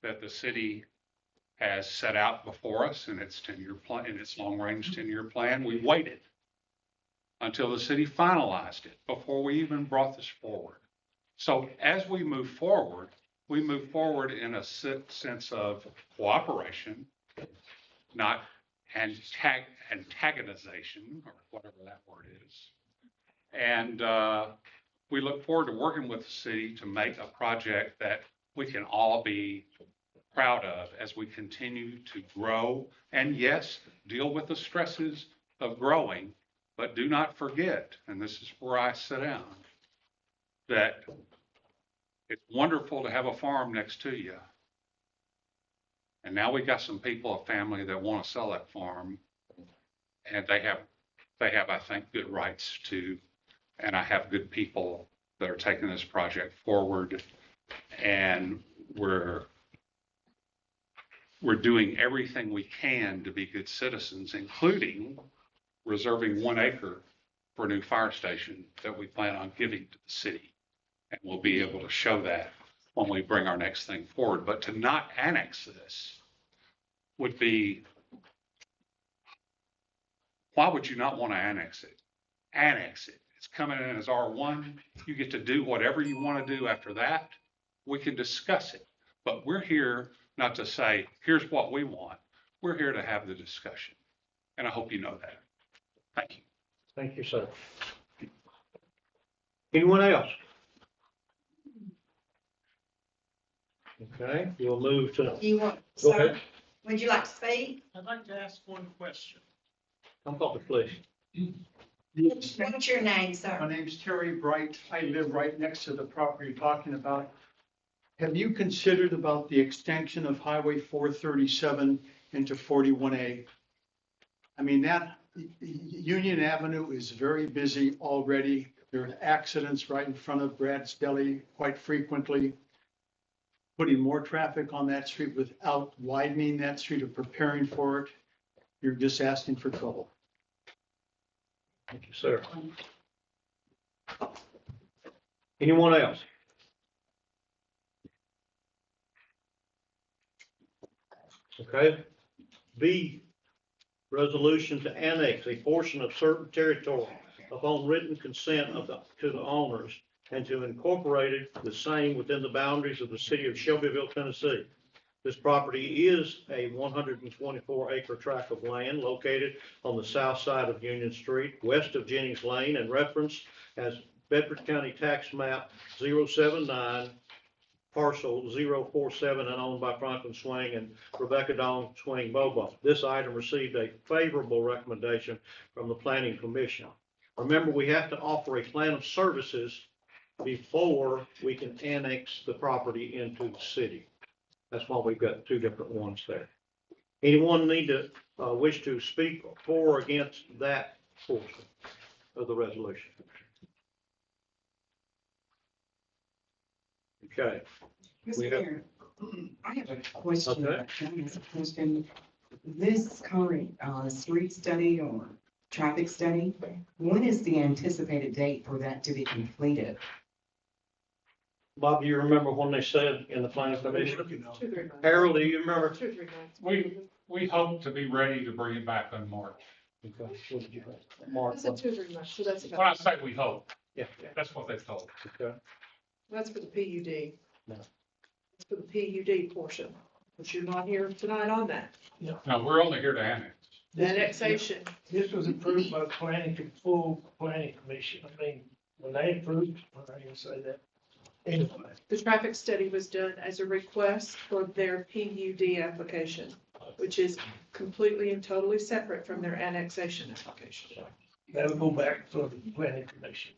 that the city has set out before us in its 10-year plan, in its long-range 10-year plan. We waited until the city finalized it before we even brought this forward. So as we move forward in a sense of cooperation, not antagonization, or whatever that word is. And we look forward to working with the city to make a project that we can all be proud of as we continue to grow. And yes, deal with the stresses of growing, but do not forget, and this is where I sit down, that it's wonderful to have a farm next to you. And now we got some people, a family that want to sell that farm, and they have, I think, good rights to, and I have good people that are taking this project forward, and we're doing everything we can to be good citizens, including reserving 1 acre for a new fire station that we plan on giving to the city. And we'll be able to show that when we bring our next thing forward. But to not annex this would be, why would you not want to annex it? Annex it. It's coming in as R1. You get to do whatever you want to do after that. We can discuss it. But we're here not to say, here's what we want. We're here to have the discussion. And I hope you know that. Thank you. Thank you, sir. Anyone else? Okay, we'll move to, Do you want, go sir, ahead. would you like to speak? I'd like to ask one question. Come forward, please. What's your name, sir? My name's Terry Bright. I live right next to the property you're talking about. Have you considered about the extension of Highway 437 into 41A? I mean, that Union Avenue is very busy already. There are accidents right in front of Brad's Deli quite frequently. Putting more traffic on that street without widening that street or preparing for it, you're just asking for trouble. Thank you, sir. Anyone else? Okay. B, resolution to annex a portion of certain territory upon written consent to the owners and to incorporate the same within the boundaries of the city of Shelbyville, Tennessee. This property is a 124-acre tract of land located on the south side of Union Street, west of Jennings Lane, and referenced as Bedford County Tax Map 079, parcel 047, and owned by Franklin Swing and Rebecca Dawn Swing Bobo. This item received a favorable recommendation from the Planning Commission. Remember, we have to offer a plan of services before we can annex the property into the city. That's why we've got two different ones there. Anyone need to wish to speak for or against that portion of the resolution? Okay. We Mr. have- Mayor, I have a question. Okay. Question. This current, street study or traffic study, when is the anticipated date for that to be completed? Bob, do you remember when they said in the planning commission? 2, 3 months. Harold, do you remember? 2 or 3 months. We hope to be ready to bring it back in March. Okay, what did you have? Mark, I said 2 or 3 months, so that's When I about, say we hope, yeah, that's what they told us. okay. that's for the PUD. No. That's for the PUD portion, but you're not here tonight on that. No, we're only here to annex. Annexation. This was approved by the full planning commission. I mean, when they approved, I'm not gonna say that. Anyway, The traffic study was done as a request for their PUD application, which is completely and totally separate from their annexation application. that'll go back for the planning commission.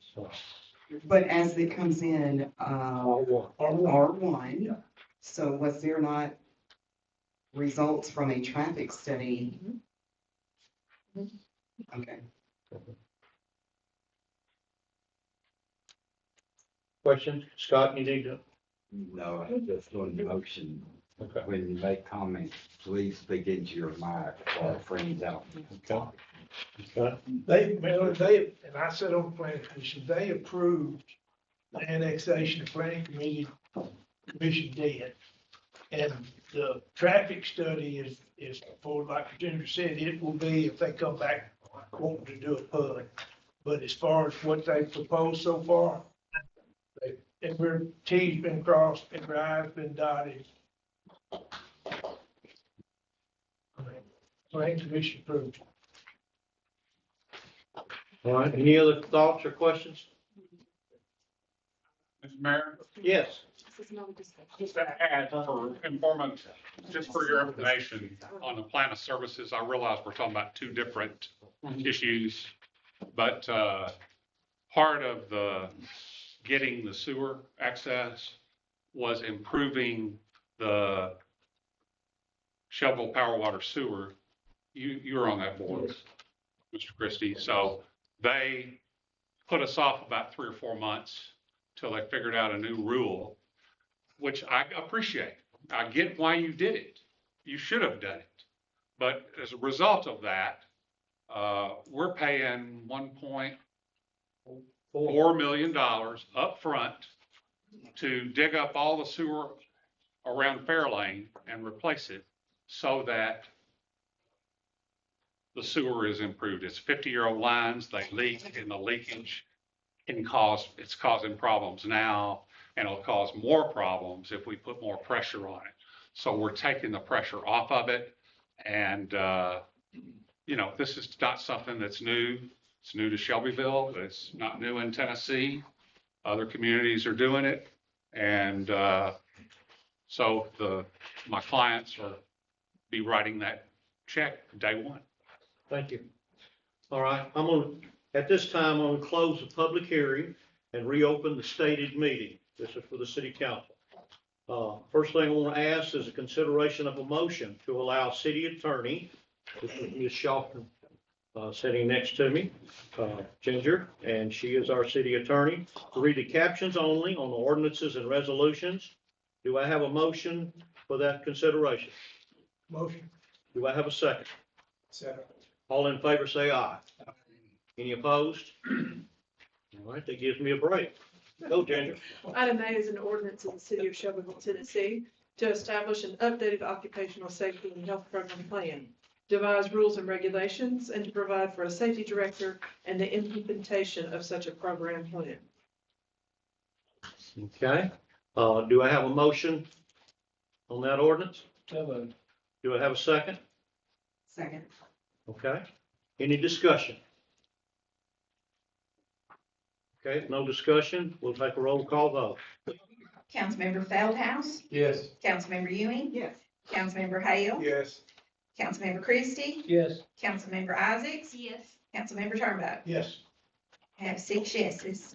But as it comes in, R1. R1, so was there not results from a traffic study? Okay. Questions? Scott, you need to? No, I just on the motion. Okay. When you make comments, please speak into your mic for our friends out. Okay. Okay. They, and I said on the planning commission, they approved the annexation, the planning commission did. And the traffic study is for, like Ginger said, it will be if they come back wanting to do it public. But as far as what they proposed so far, every T's been crossed, every I's been dotted. Planning commission approved. All right, any other thoughts or questions? Mr. Mayor, Yes. This is not a discussion. just to add for informant, just for your information, on the plan of services, I realize we're talking about two different issues, but part of the getting the sewer access was improving the Shelbyville Power Water Sewer. You were on that board, Mr. Christie. So they put us off about 3 or 4 months till they figured out a new rule, which I appreciate. I get why you did it. You should have done it. But as a result of that, we're paying $1.4 million up front to dig up all the sewer around Fairlane and replace it so that the sewer is improved. It's 50-year-old lines, they leak, and the leakage it's causing problems now, and it'll cause more problems if we put more pressure on it. So we're taking the pressure off of it, and this is not something that's new. It's new to Shelbyville. It's not new in Tennessee. Other communities are doing it, and so my clients will be writing that check day one. Thank you. All right, at this time, I'm gonna close the public hearing and reopen the stated meeting. This is for the city council. First thing I want to ask is a consideration of a motion to allow city attorney, this is Ms. Shelton, sitting next to me, Ginger, and she is our city attorney, to read the captions only on the ordinances and resolutions. Do I have a motion for that consideration? Motion. Do I have a second? Second. All in favor, say aye. Any opposed? All right, that gives me a break. Go, Ginger. Item A is an ordinance of the city of Shelbyville, Tennessee, to establish an updated occupational safety and health program plan, devise rules and regulations, and to provide for a safety director and the implementation of such a program plan. Okay, do I have a motion on that ordinance? So Do I have a second? Second. Okay, any discussion? Okay, no discussion, we'll take a roll call vote. Councilmember Feldhouse, yes. Councilmember Ewing, Yes. Councilmember Hale, Yes. Councilmember Christie, Yes. Councilmember Isaacs. Yes. Councilmember Turnbow. Yes. Have 6 yeses.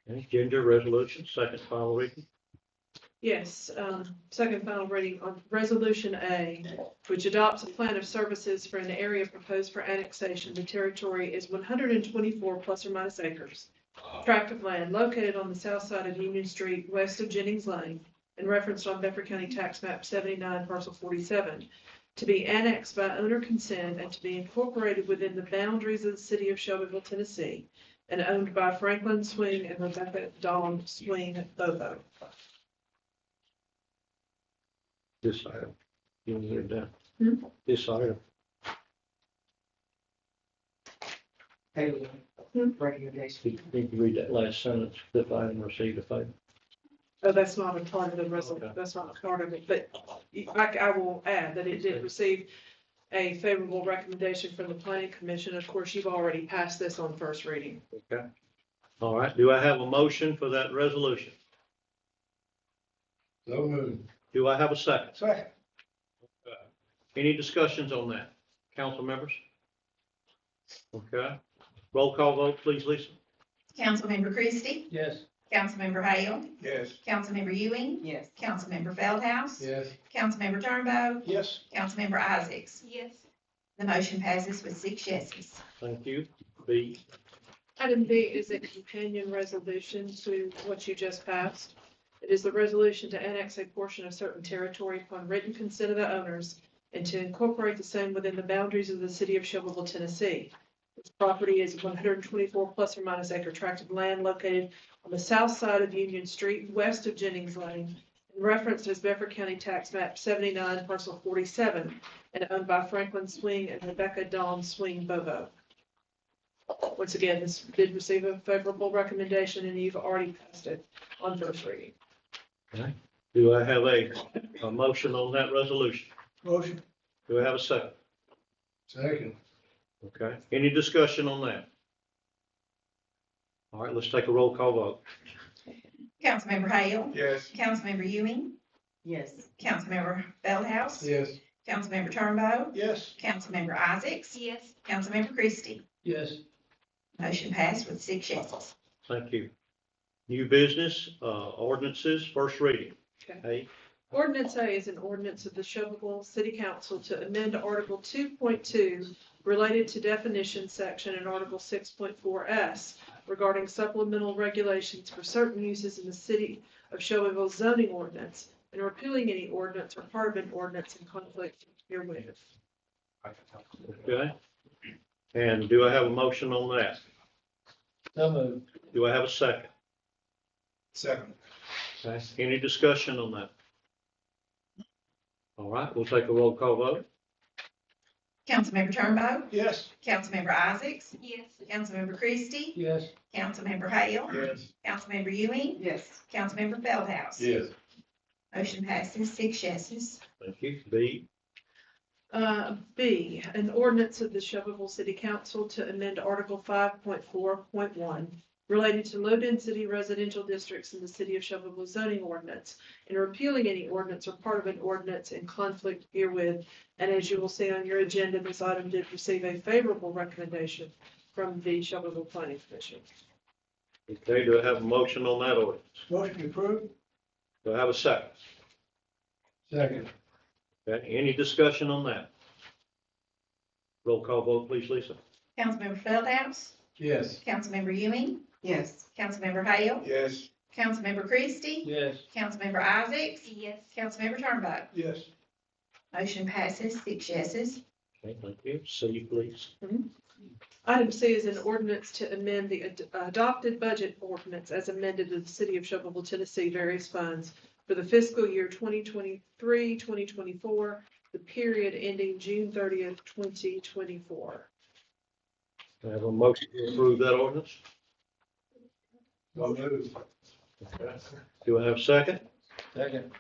Okay, Ginger, resolution, second final reading. Yes, second final reading on Resolution A, which adopts a plan of services for an area proposed for annexation. The territory is 124 plus or minus acres tract of land located on the south side of Union Street, west of Jennings Lane, and referenced on Bedford County Tax Map 79, parcel 47, to be annexed by owner consent and to be incorporated within the boundaries of the city of Shelbyville, Tennessee, and owned by Franklin Swing and Rebecca Dawn Swing Bobo. This item. You want to hear that? Hmm? This item. Recommendation. Need to read that last sentence, this item received a favor. Oh, that's not a part of the resolution, that's not a part of it, but I will add that it did receive a favorable recommendation from the planning commission. Of course, you've already passed this on first reading. Okay. All right, do I have a motion for that resolution? So moved. Do I have a second? Second. Any discussions on that? Council members? Okay. Roll call vote, please, Lisa. Councilmember Christie, Yes. Councilmember Hale, Yes. Councilmember Ewing, Yes. Councilmember Feldhouse, Yes. Councilmember Turnbow, Yes. Councilmember Isaacs. Yes. The motion passes with 6 yeses. Thank you. B, Item B is a companion resolution to what you just passed. It is the resolution to annex a portion of certain territory upon written consent of the owners and to incorporate the same within the boundaries of the city of Shelbyville, Tennessee. This property is 124 plus or minus acre tract of land located on the south side of Union Street, west of Jennings Lane, and referenced as Bedford County Tax Map 79, parcel 47, and owned by Franklin Swing and Rebecca Dawn Swing Bobo. Once again, this did receive a favorable recommendation, and you've already passed it on first reading. okay. Do I have a motion on that resolution? Motion. Do I have a second? Second. Okay. Any discussion on that? All right, let's take a roll call vote. Councilmember Hale, Yes. Councilmember Ewing, Yes. Councilmember Feldhouse, Yes. Councilmember Turnbow, Yes. Councilmember Isaacs, Yes. Councilmember Christie. Yes. Motion passed with 6 yeses. Thank you. New business, ordinances, first reading. Okay. A, Ordinance A is an ordinance of the Shelbyville City Council to amend Article 2.2 related to definition section in Article 6.4S regarding supplemental regulations for certain uses in the city of Shelbyville zoning ordinance and repealing any ordinance or part of an ordinance in conflict herewith. okay. And do I have a motion on that? So moved. Do I have a second? Second. Okay. Any discussion on that? All right, we'll take a roll call vote. Councilmember Turnbow, Yes. Councilmember Isaacs, Yes. Councilmember Christie, Yes. Councilmember Hale, Yes. Councilmember Ewing, Yes. Councilmember Feldhouse. Yes. Motion passes 6 yeses. Thank you. B, B, an ordinance of the Shelbyville City Council to amend Article 5.4.1 related to low-density residential districts in the city of Shelbyville zoning ordinance and repealing any ordinance or part of an ordinance in conflict herewith. And as you will see on your agenda, this item did receive a favorable recommendation from the Shelbyville Planning Commission. okay, do I have a motion on that ordinance? Motion approved. Do I have a second? Second. Okay, any discussion on that? Roll call vote, please, Lisa. Councilmember Feldhouse, Yes. Councilmember Ewing, Yes. Councilmember Hale, Yes. Councilmember Christie, Yes. Councilmember Isaacs, Yes. Councilmember Turnbow. Yes. Motion passes 6 yeses. Okay, thank you. C, please. Item C is an ordinance to amend the adopted budget ordinance as amended to the city of Shelbyville, Tennessee, various funds for the fiscal year 2023, 2024, the period ending June 30th, 2024. I have a motion to approve that ordinance. So moved. Okay. Do I have a second? Second.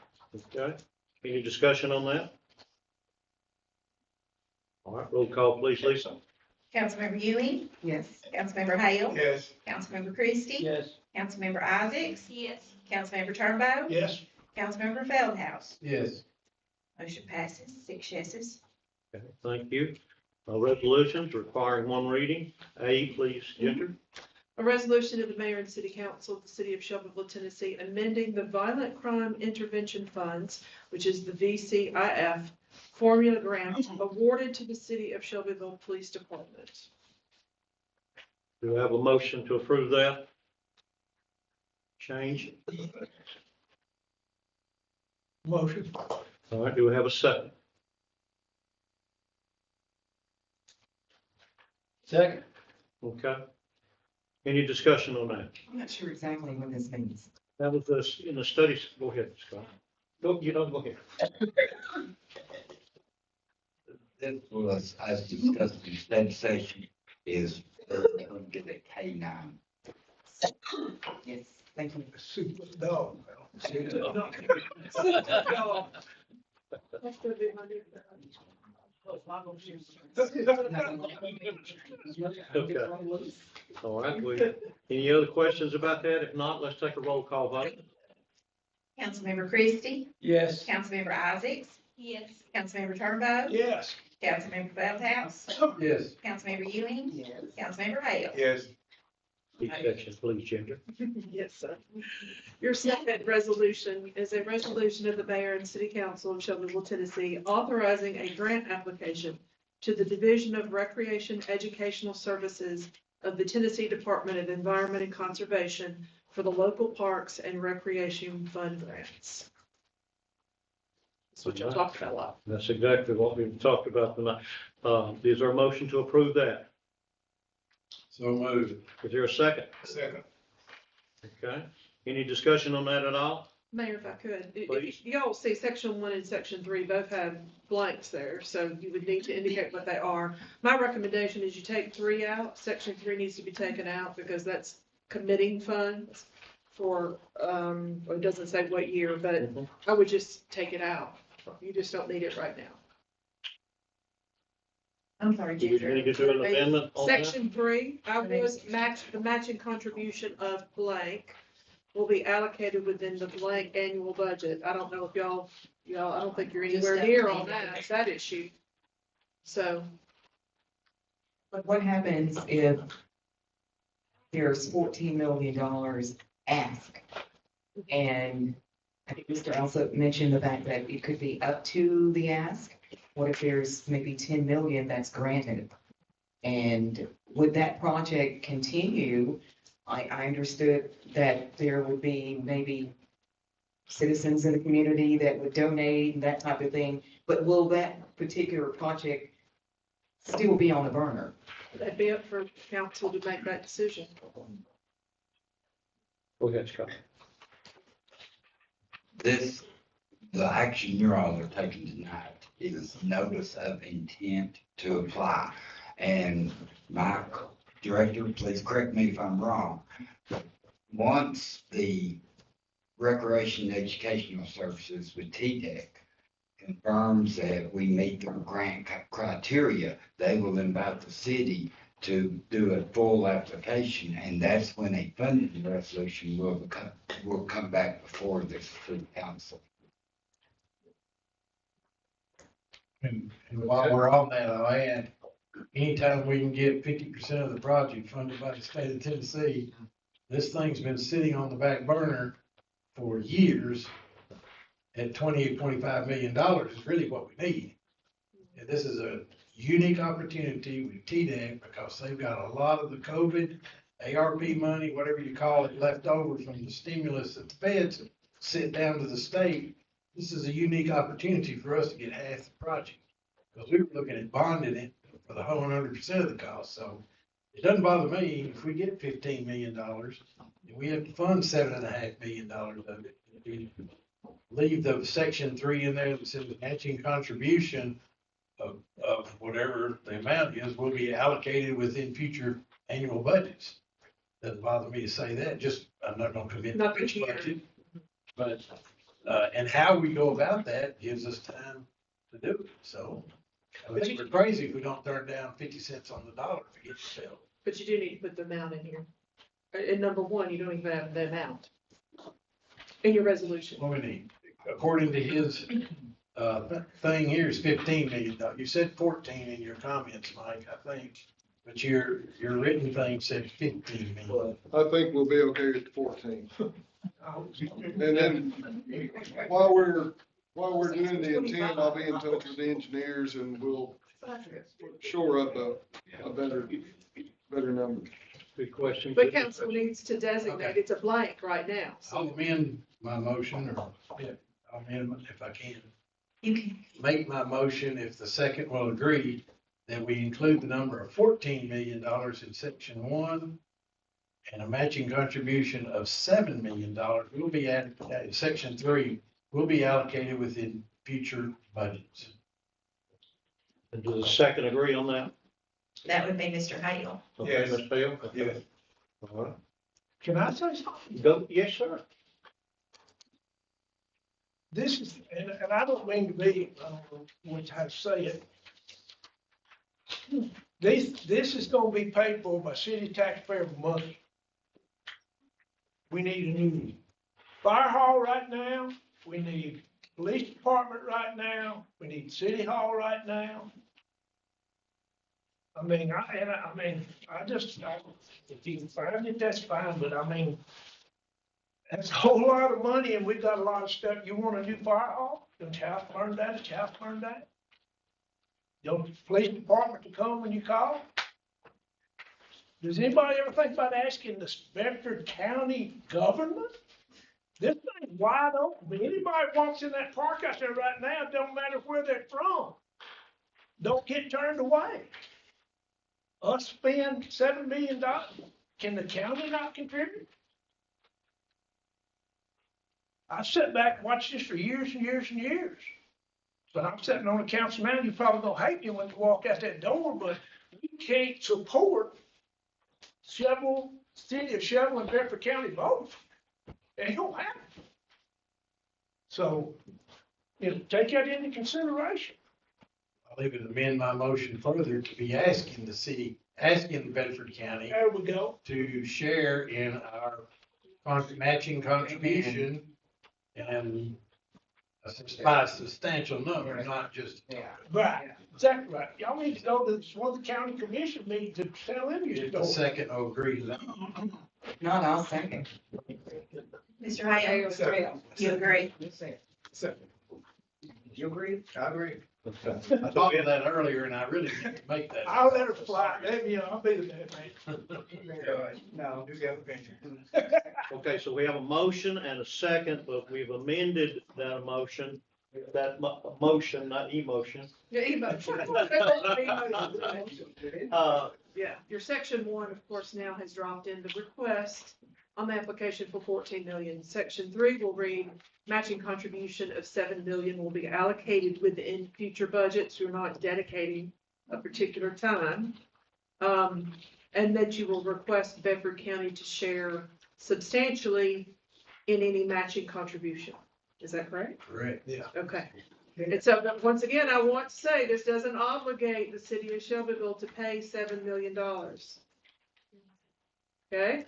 Okay. Any discussion on that? All right, roll call, please, Lisa. Councilmember Ewing, Yes. Councilmember Hale, Yes. Councilmember Christie, Yes. Councilmember Isaacs, Yes. Councilmember Turnbow, Yes. Councilmember Feldhouse. Yes. Motion passes 6 yeses. Okay, thank you. Resolutions requiring one reading. A, please, Ginger. A resolution of the mayor and city council of the city of Shelbyville, Tennessee, amending the Violent Crime Intervention Funds, which is the VCIF, formula grant awarded to the city of Shelbyville Police Department. Do I have a motion to approve that? change? Motion. All right, do we have a second? Second. Okay. Any discussion on that? I'm not sure exactly what this means. That was this, in the studies, go ahead, Scott. Go ahead. This was, as discussed in study session, is going to get a K-9. Yes, thank you. Super dog. Super dog. That's gonna be my new. Okay. All right, any other questions about that? If not, let's take a roll call vote. Councilmember Christie, Yes. Councilmember Isaacs. Yes. Councilmember Turnbow. Yes. Councilmember Feldhouse. Yes. Councilmember Ewing. Yes. Councilmember Hale. Yes. Each section, please, Ginger. Yes, sir. Your second resolution is a resolution of the mayor and city council of Shelbyville, Tennessee, authorizing a grant application to the Division of Recreation Educational Services of the Tennessee Department of Environment and Conservation for the local parks and recreation fund grants. That's what y'all talked about a lot. That's exactly what we've talked about tonight. Is there a motion to approve that? So moved. Is there a second? Second. Okay. Any discussion on that at all? Mayor, if I could, Please. y'all see section 1 and section 3 both have blanks there, so you would need to indicate what they are. My recommendation is you take 3 out. Section 3 needs to be taken out because that's committing funds for, well, it doesn't say what year, but I would just take it out. You just don't need it right now. I'm sorry, Do we Ginger. need to do an amendment on that? Section 3, I would match, the matching contribution of blank will be allocated within the blank annual budget. I don't know if y'all, I don't think you're anywhere near on that issue. So, But what happens if there's $14 million ask? And I think Mr. also mentioned the fact that it could be up to the ask. What if there's maybe 10 million that's granted? And would that project continue? I understood that there would be maybe citizens in the community that would donate and that type of thing, but will that particular project still be on the burner? that'd be up for council to make that decision. Go ahead, Scott. This, the action you all are taking tonight is notice of intent to apply. And my director, please correct me if I'm wrong. Once the Recreation Educational Services with TDEC confirms that we meet the grant criteria, they will invite the city to do a full application, and that's when a funding resolution will come back before the city council. And while we're on that, I'll add, anytime we can get 50% of the project funded by the state of Tennessee, this thing's been sitting on the back burner for years at $25 million is really what we need. And this is a unique opportunity with TDEC because they've got a lot of the COVID, ARP money, whatever you call it, left over from the stimulus that the feds sent down to the state. This is a unique opportunity for us to get half the project because we were looking at bonding it for the whole 100% of the cost. So it doesn't bother me if we get $15 million and we have to fund $7.5 million of it. If we leave the section 3 in there that says the matching contribution of whatever the amount is will be allocated within future annual budgets. Doesn't bother me to say that, just I'm not gonna commit to which budget. But, and how we go about that gives us time to do it. So I think we're crazy if we don't turn down 50 cents on the dollar to get the bill. But you do need to put the amount in here. In number 1, you don't even have the amount in your resolution. What we need, according to his thing here is $15 million. You said 14 in your comments, Mike, I think, but your written thing said 15 million. I think we'll be okay with 14. And then while we're doing the intent, I'll be in touch with the engineers and we'll shore up a better number. Good question. But council needs to designate, it's a blank right now, I'll so. amend my motion, or, I'll amend if I can. You can, Make my motion, if the second will agree, that we include the number of $14 million in section 1 and a matching contribution of $7 million will be added, in section 3, will be allocated within future budgets. And does the second agree on that? that would be Mr. Hale. Okay, Yes. Ms. Hale? Okay. Yes. All right. Can I say something? Go, yes, sir. This is, and I don't mean to be, which I say it. This is gonna be paid for by city taxpayer money. We need a new fire hall right now. We need police department right now. We need city hall right now. I mean, if you can find it, that's fine, but I mean, that's a whole lot of money and we've got a lot of stuff. You want a new fire hall? Don't you have to learn that? Don't you have to learn that? Don't the police department to come when you call? Does anybody ever think about asking the Bedford County government? This thing's wide open. Anybody walks in that park out there right now, it don't matter where they're from. Don't get turned away. Us spend $7 million. Can the county not contribute? I've sat back and watched this for years and years and years. But I'm sitting on the council now, you're probably gonna hate me when you walk out that door, but we can't support city of Shovel and Bedford County both. It don't happen. So, take that into consideration. I'll even amend my motion further to be asking the Bedford County There we go. to share in our matching contribution and by a substantial number, not just. Right, exactly right. Y'all need to go to one of the county commission meetings to tell them your If the story. second will agree to that. Not all second. Mr. Hale, you agree? You agree? I agree. I thought of that earlier and I really didn't make that. I'll let her fly. I'll be the bad man. No, do the other thing. Okay, so we have a motion and a second, but we've amended that motion, motion, not emotion. Yeah, emotion. Yeah, your section 1, of course, now has dropped in the request on the application for 14 million. Section 3 will read, matching contribution of 7 million will be allocated within future budgets. You're not dedicating a particular time. And that you will request Bedford County to share substantially in any matching contribution. Is that correct? Correct. Yeah. Okay. And so, once again, I want to say, this doesn't obligate the city of Shelbyville to pay $7 million. Okay?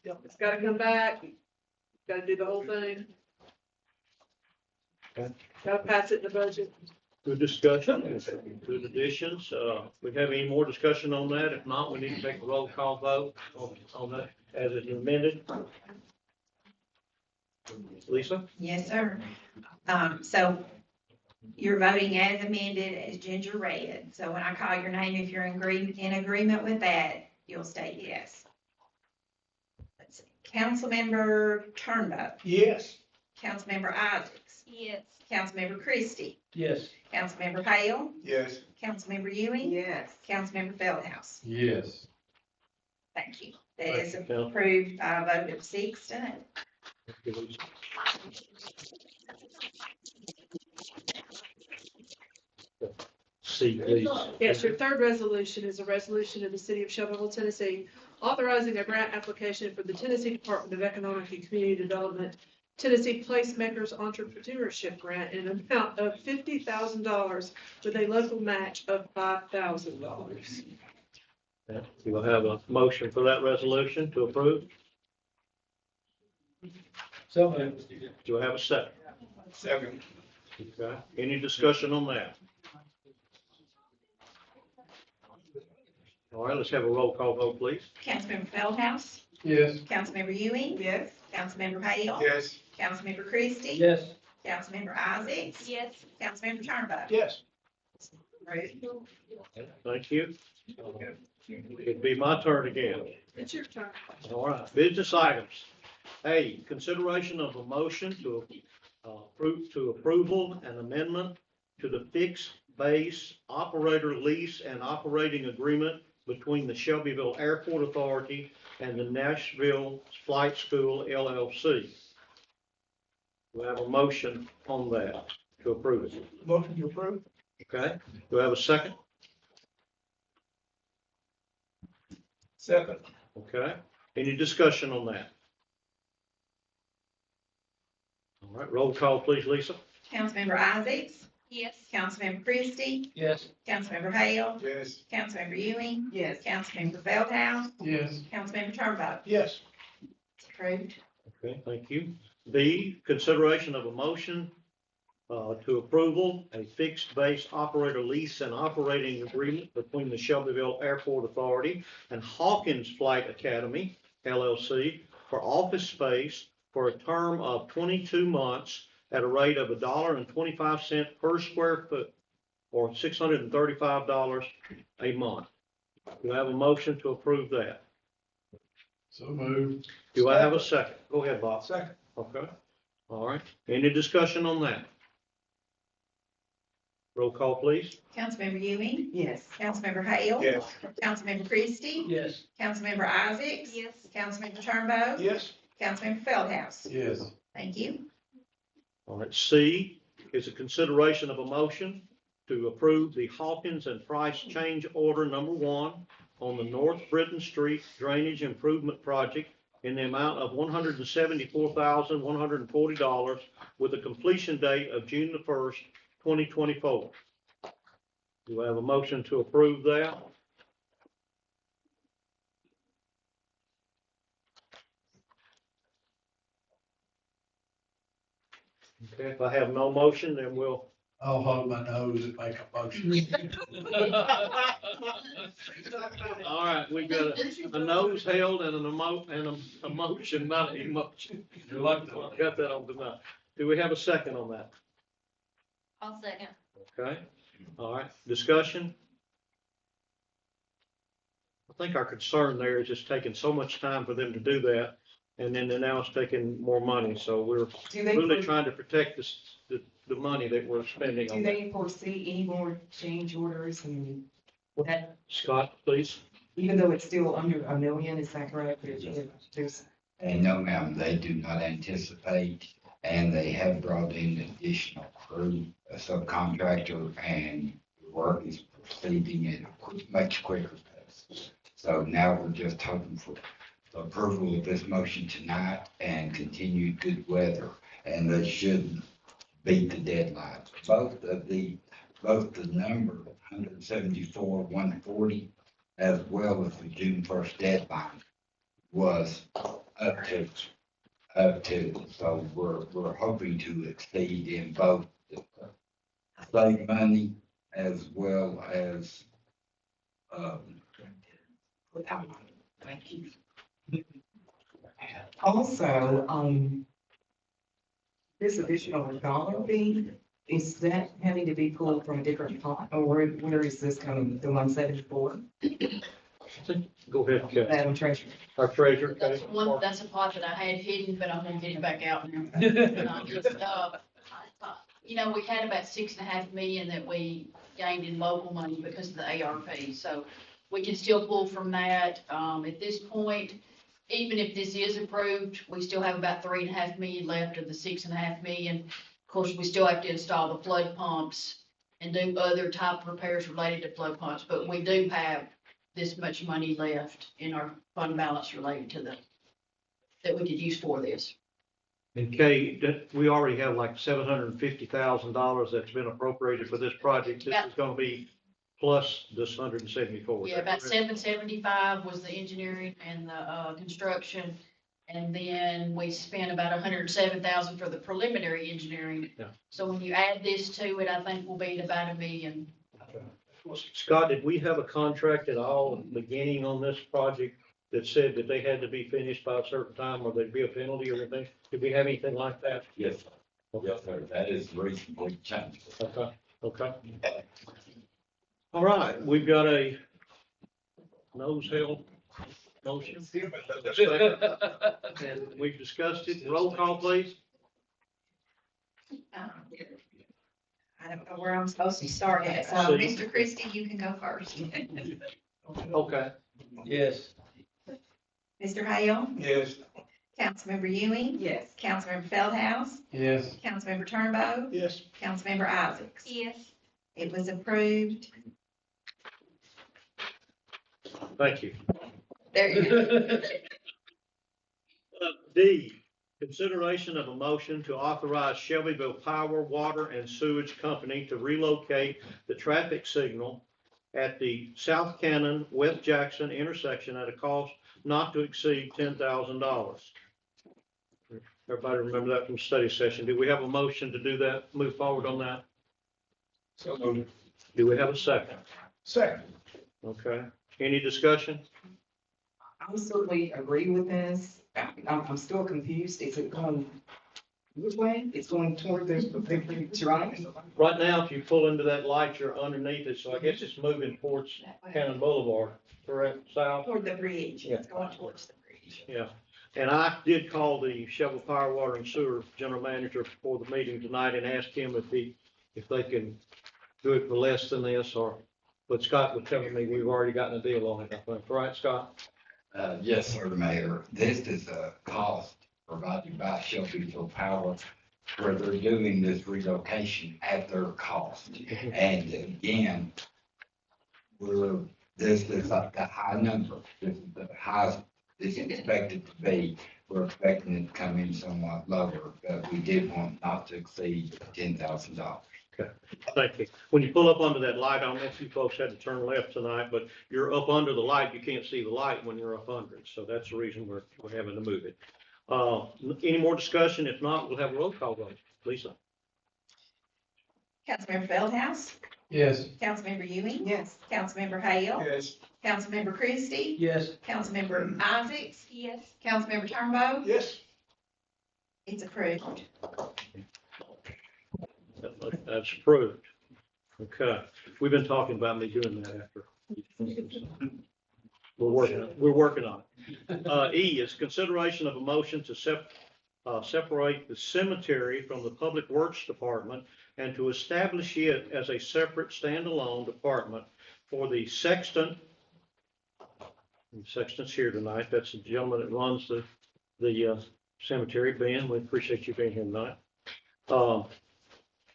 It's gotta come back, gotta do the whole thing. Okay. Gotta pass it in the budget. Good discussion, good additions. We have any more discussion on that? If not, we need to take a roll call vote on that as it's amended. Lisa? Yes, sir. So you're voting as amended, as Ginger read. So when I call your name, if you're in agreement with that, you'll state yes. Let's see. Councilmember Turnbull. Yes. Councilmember Isaacs. Yes. Councilmember Christie. Yes. Councilmember Hale. Yes. Councilmember Ewing. Yes. Councilmember Feldhouse. Yes. Thank you. That is Thank you, Council. approved by a vote of 6 to 0. C, please. Yes, your third resolution is a resolution of the city of Shelbyville, Tennessee, authorizing a grant application for the Tennessee Department of Economic and Community Development, Tennessee Placemakers Entrepreneurship Grant in an amount of $50,000 with a local match of $5,000. Yeah, you will have a motion for that resolution to approve. So, Do I have a second? Second. Okay, any discussion on that? All right, let's have a roll call vote, please. Councilmember Feldhouse. Yes. Councilmember Ewing. Yes. Councilmember Hale. Yes. Councilmember Christie. yes. Councilmember Isaacs. Yes. Councilmember Turnbull. Yes. Thank you. It'd be my turn again. It's your turn. All right, business items. A, consideration of a motion to approval and amendment to the fixed base operator lease and operating agreement between the Shelbyville Airport Authority and the Nashville Flight School LLC. We have a motion on that to approve it. Motion to approve. Okay, do we have a second? Second. Okay, any discussion on that? All right, roll call, please, Lisa. Councilmember Isaacs? Yes. Councilmember Christie? Yes. Councilmember Hale? Yes. Councilmember Ewing? Yes. Councilmember Feldhouse? Yes. Councilmember Turnbow? Yes. It's approved. Okay, thank you. B, consideration of a motion to approval, a fixed base operator lease and operating agreement between the Shelbyville Airport Authority and Hawkins Flight Academy LLC for office space for a term of 22 months at a rate of $1.25 per square foot, or $635 a month. Do I have a motion to approve that? So moved. Do I have a second? Go ahead, Bob. Second. Okay. All right. Any discussion on that? Roll call, please. Councilmember Ewing? Yes. Councilmember Hale? Yes. Councilmember Christie? Yes. Councilmember Isaacs? Yes. Councilmember Turnbow? Yes. Councilmember Feldhouse? Yes. Thank you. All right. C is a consideration of a motion to approve the Hawkins and Price change order number 1 on the North Britton Street Drainage Improvement Project in the amount of $174,140 with a completion date of June the 1st, 2024. Do I have a motion to approve that? Okay, if I have no motion, then we'll. I'll hold my nose and make a motion. All right, we got a nose held and a motion, not an emotion. You're like that. Got that on tonight. Do we have a second on that? I'll second. Okay, all right, discussion? I think our concern there is just taking so much time for them to do that, and then now it's taking more money, so we're really trying to protect the money that we're spending Do on that. they foresee any more change orders and that, Scott, please. even though it's still under $1 million, is that correct? There's, And no, ma'am, they do not anticipate, and they have brought in additional crew, a subcontractor, and the work is proceeding at a much quicker pace. So now we're just hoping for approval of this motion tonight and continued good weather, and they should beat the deadline. Both the number 174,140, as well as the June 1st deadline was up to, so we're hoping to exceed in both the save money as well as, thank you. Also, this additional dollar fee, is that having to be pulled from a different pot, or where is this coming, the 174? Go ahead, Kay. Madam Treasurer. Our treasurer, Kay. That's a pot that I had hidden, but I'm gonna get it back out now. We had about 6.5 million that we gained in local money because of the ARP, so we can still pull from that. At this point, even if this is approved, we still have about 3.5 million left of the 6.5 million. Of course, we still have to install the flood pumps and do other type of repairs related to flood pumps, but we do have this much money left in our fund balance related to that we could use for this. And Kay, we already have like $750,000 that's been appropriated for this project. This is gonna be plus this 174. Yeah, about 775 was the engineering and the construction. And then we spent about 107,000 for the preliminary engineering. Yeah. So when you add this to it, I think we'll be at about $1 million. Scott, did we have a contract at all at the beginning on this project that said that they had to be finished by a certain time or there'd be a penalty or anything? Did we have anything like that? yes, sir. Yes, sir, that is recently changed. Okay, okay. All right, we've got a nose held motion. And we've discussed it. Roll call, please. I don't know where I'm supposed to start at, so Mr. Christie, you can go first. Okay. Yes. Mr. Hale? Yes. Councilmember Ewing? Yes. Councilmember Feldhouse? Yes. Councilmember Turnbow? Yes. Councilmember Isaacs? Yes. It was approved. Thank you. There you go. D, consideration of a motion to authorize Shelbyville Power, Water, and Sewage Company to relocate the traffic signal at the South Cannon, West Jackson intersection at a cost not to exceed $10,000. Everybody remember that from study session. Do we have a motion to do that, move forward on that? So moved. Do we have a second? Second. Okay. Any discussion? I certainly agree with this. I'm still confused. Is it going which way? It's going toward the right? Right now, if you pull into that light, you're underneath it, so I guess it's moving towards Cannon Boulevard, correct, south? Toward the bridge. It's going towards the bridge. Yeah, and I did call the Shelbyville Power, Water, and Sewer General Manager before the meeting tonight and asked him if they can do it for less than this, but Scott was telling me we've already gotten a deal on it, I think, right, Scott? Yes, sir, Mayor. This is a cost provided by Shelbyville Power where they're doing this relocation at their cost. And again, this is like the high number. This is the highest it's expected to be. We're expecting it to come in somewhat lower, but we did want not to exceed $10,000. Okay, thank you. When you pull up under that light, I don't know if you folks had to turn left tonight, but you're up under the light. You can't see the light when you're up under it. So that's the reason we're having to move it. Any more discussion? If not, we'll have a roll call vote. Lisa? Councilmember Feldhouse? Yes. Councilmember Ewing? Yes. Councilmember Hale? Yes. Councilmember Christie? Yes. Councilmember Isaacs? Yes. Councilmember Turnbow? Yes. It's approved. That's approved. Okay. We've been talking about me doing that after. We're working on it. E is consideration of a motion to separate the cemetery from the Public Works Department and to establish it as a separate standalone department for the sexton. The sexton's here tonight. That's the gentleman that runs the cemetery. Ben, we appreciate you being here tonight.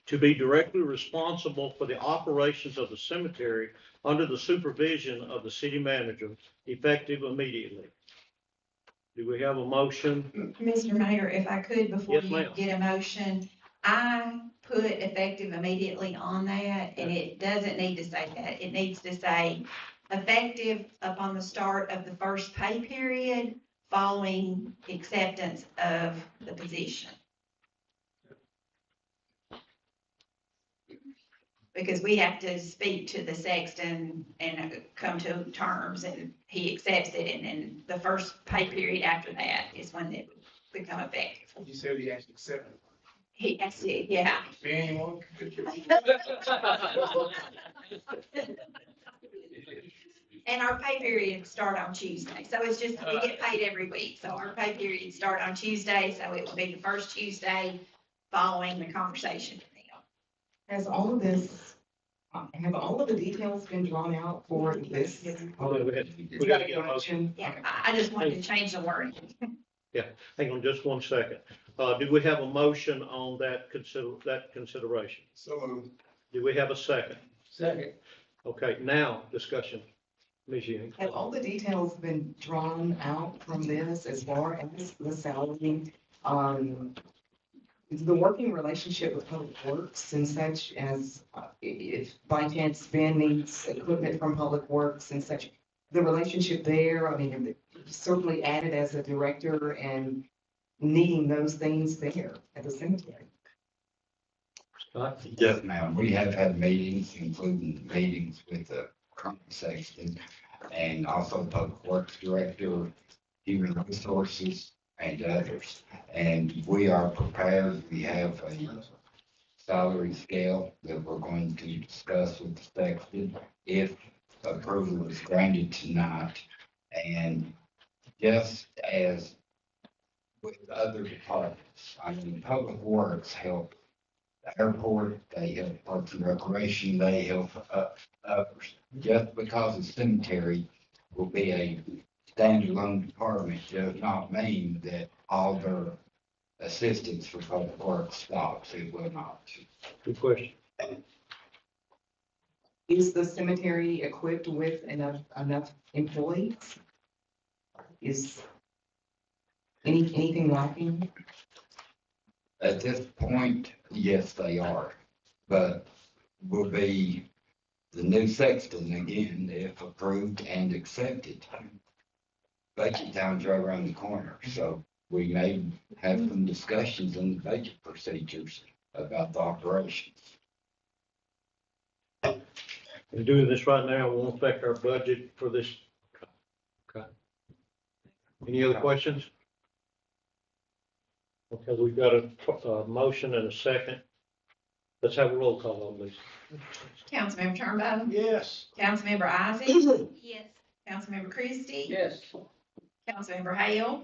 To be directly responsible for the operations of the cemetery under the supervision of the city manager, effective immediately. Do we have a motion? Mr. Mayor, if I could, before Yes, you ma'am. get a motion, I put effective immediately on that, and it doesn't need to say that. It needs to say effective upon the start of the first pay period following acceptance of the position. Because we have to speak to the sexton and come to terms, and he accepts it, and then the first pay period after that is when it would become effective. You said he has to accept it. He has to, yeah. Anyone? And our pay periods start on Tuesday, so it's just, we get paid every week, so our pay periods start on Tuesday, so it will be the first Tuesday following the conversation. Has all of this, have all of the details been drawn out for this? We gotta get a motion. Yeah, I just wanted to change the wording. Yeah, hang on just one second. Do we have a motion on that consideration? So moved. Do we have a second? Second. Okay, now discussion. Ms. Ewing. Have all the details been drawn out from this as far as the salary? The working relationship with Public Works and such as if by chance Ben needs equipment from Public Works and such, the relationship there, I mean, certainly added as a director and needing those things there at the cemetery. Scott? Yes, ma'am. We have had meetings, including meetings with the current sexton and also Public Works Director, Human Resources, and others. And we are prepared. We have a salary scale that we're going to discuss with the sexton if approval is granted tonight. And just as with other departments, I mean, Public Works help the airport, they help Parks and Recreation, they help others. Just because the cemetery will be a standalone department does not mean that all their assistance for Public Works stops. It will not. Good question. Is the cemetery equipped with enough employees? Is anything lacking? At this point, yes, they are, but will be the new sexton again if approved and accepted. Budget time's right around the corner, so we may have some discussions in the budget procedures about the operations. And doing this right now won't affect our budget for this. Okay. Any other questions? Okay, we've got a motion and a second. Let's have a roll call on this. Councilmember Turnbow? Yes. Councilmember Isaac? Yes. Councilmember Christie? Yes. Councilmember Hale?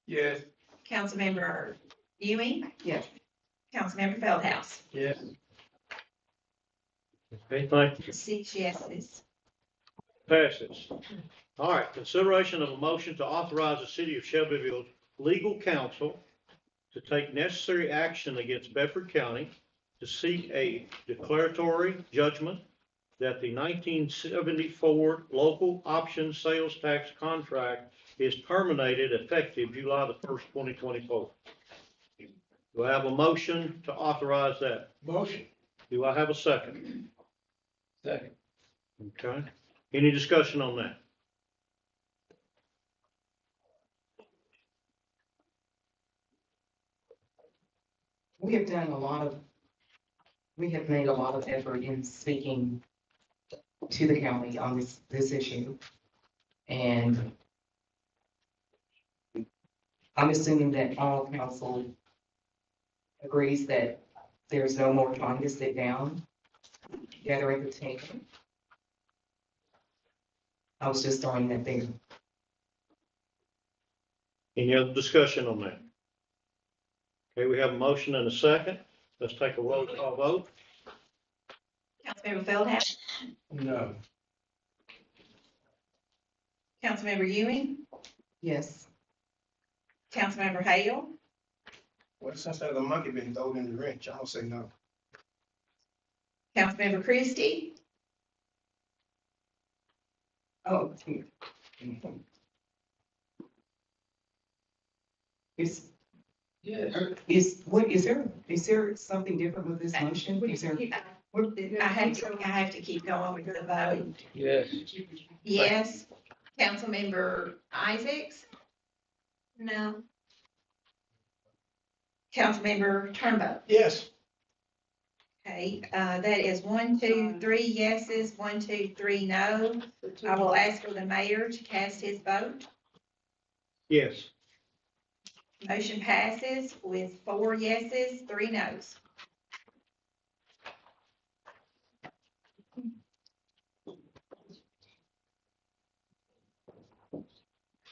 Yes. Councilmember Ewing? Yes. Councilmember Feldhouse? Yes. Okay, thank you. 6 yeses. Passes. All right, consideration of a motion to authorize the city of Shelbyville legal counsel to take necessary action against Bedford County to seek a declaratory judgment that the 1974 local option sales tax contract is terminated effective July the 1st, 2024. Do I have a motion to authorize that? Motion. Do I have a second? Second. Okay. Any discussion on that? We have made a lot of effort in speaking to the county on this issue. And I'm assuming that all council agrees that there's no more time to sit down, gather at the table. I was just throwing that there. Any other discussion on that? Okay, we have a motion and a second. Let's take a roll call vote. Councilmember Feldhouse? No. Councilmember Ewing? Yes. Councilmember Hale? Well, since the monkey been thrown in the wrench, I'll say no. Councilmember Christie? Oh. Is there something different with this motion? Is there? I have to keep going with the vote. Yes. Yes. Councilmember Isaacs? No. Councilmember Turnbow? Yes. Okay, that is 1, 2, 3 yeses, 1, 2, 3 no. I will ask for the mayor to cast his vote. Yes. Motion passes with 4 yeses, 3 nos.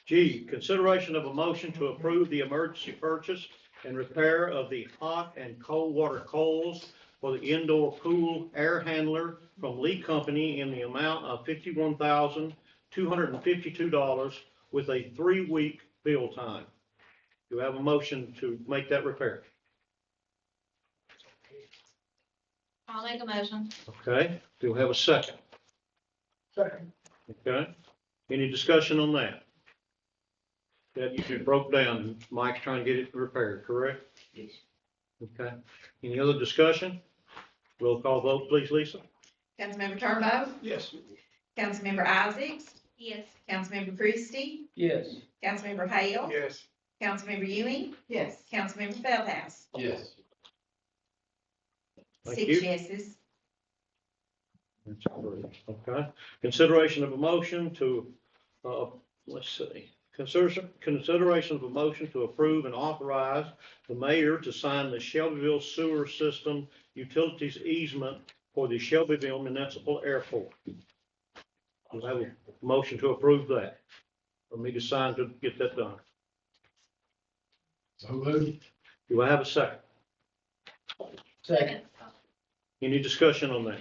G, consideration of a motion to approve the emergency purchase and repair of the hot and cold water coils for the indoor pool air handler from Lee Company in the amount of $51,252 with a 3-week bill time. Do I have a motion to make that repair? I'll make a motion. Okay, do I have a second? Second. Okay, any discussion on that? That you broke down, Mike's trying to get it repaired, correct? Yes. Okay, any other discussion? Roll call vote, please, Lisa. Councilmember Turnbow? Yes. Councilmember Isaacs? Yes. Councilmember Christie? Yes. Councilmember Hale? Yes. Councilmember Ewing? Yes. Councilmember Feldhouse? Yes. Thank 6 you. yeses. That's approved. Okay, consideration of a motion to, let's see, Consideration of a motion to approve and authorize the mayor to sign the Shelbyville Sewer System Utilities Easement for the Shelbyville Municipal Airport. Do I have a motion to approve that? For me to sign to get that done. So moved. Do I have a second? Second. Any discussion on that?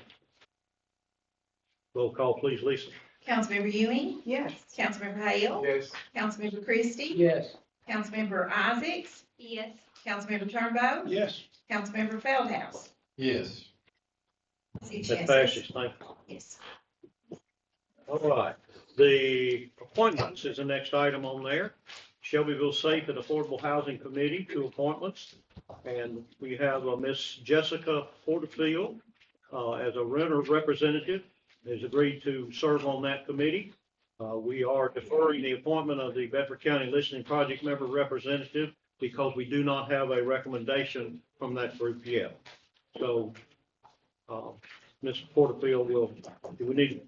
Roll call, please, Lisa. Councilmember Ewing, Yes. Councilmember Hale, Yes. Councilmember Christie, Yes. Councilmember Isaacs, Yes. Councilmember Turnbow, Yes. Councilmember Feldhouse. Yes. Six That yeses. passes, thank you. Yes. All right, the appointments is the next item on there. Shelbyville Safe and Affordable Housing Committee, 2 appointments. And we have Miss Jessica Porterfield as a renter representative, has agreed to serve on that committee. We are deferring the appointment of the Bedford County Listening Project member representative because we do not have a recommendation from that group yet. So, Ms. Porterfield do we need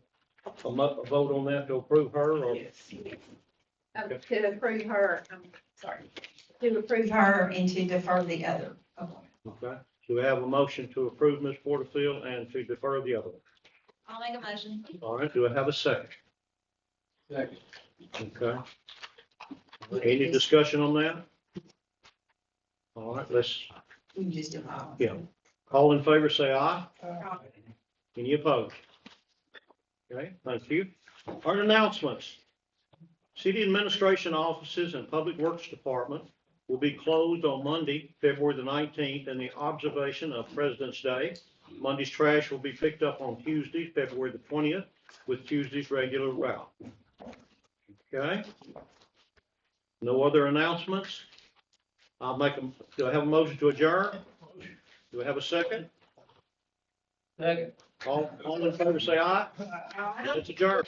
a vote on that to approve her or? To approve her, to approve her and to defer the other appointment. Okay, do we have a motion to approve Ms. Porterfield and to defer the other one? I'll make a motion. All right, do I have a second? Second. Okay. Any discussion on that? All right, let's, We can just do all. yeah. All in favor, say aye. Any opposed? Okay, thank you. Our announcements. City administration offices and Public Works Department will be closed on Monday, February the 19th, in the observation of President's Day. Monday's trash will be picked up on Tuesday, February the 20th, with Tuesday's regular route. Okay? No other announcements? Do I have a motion to adjourn? Do I have a second? Second. All in favor, say aye. Let's adjourn.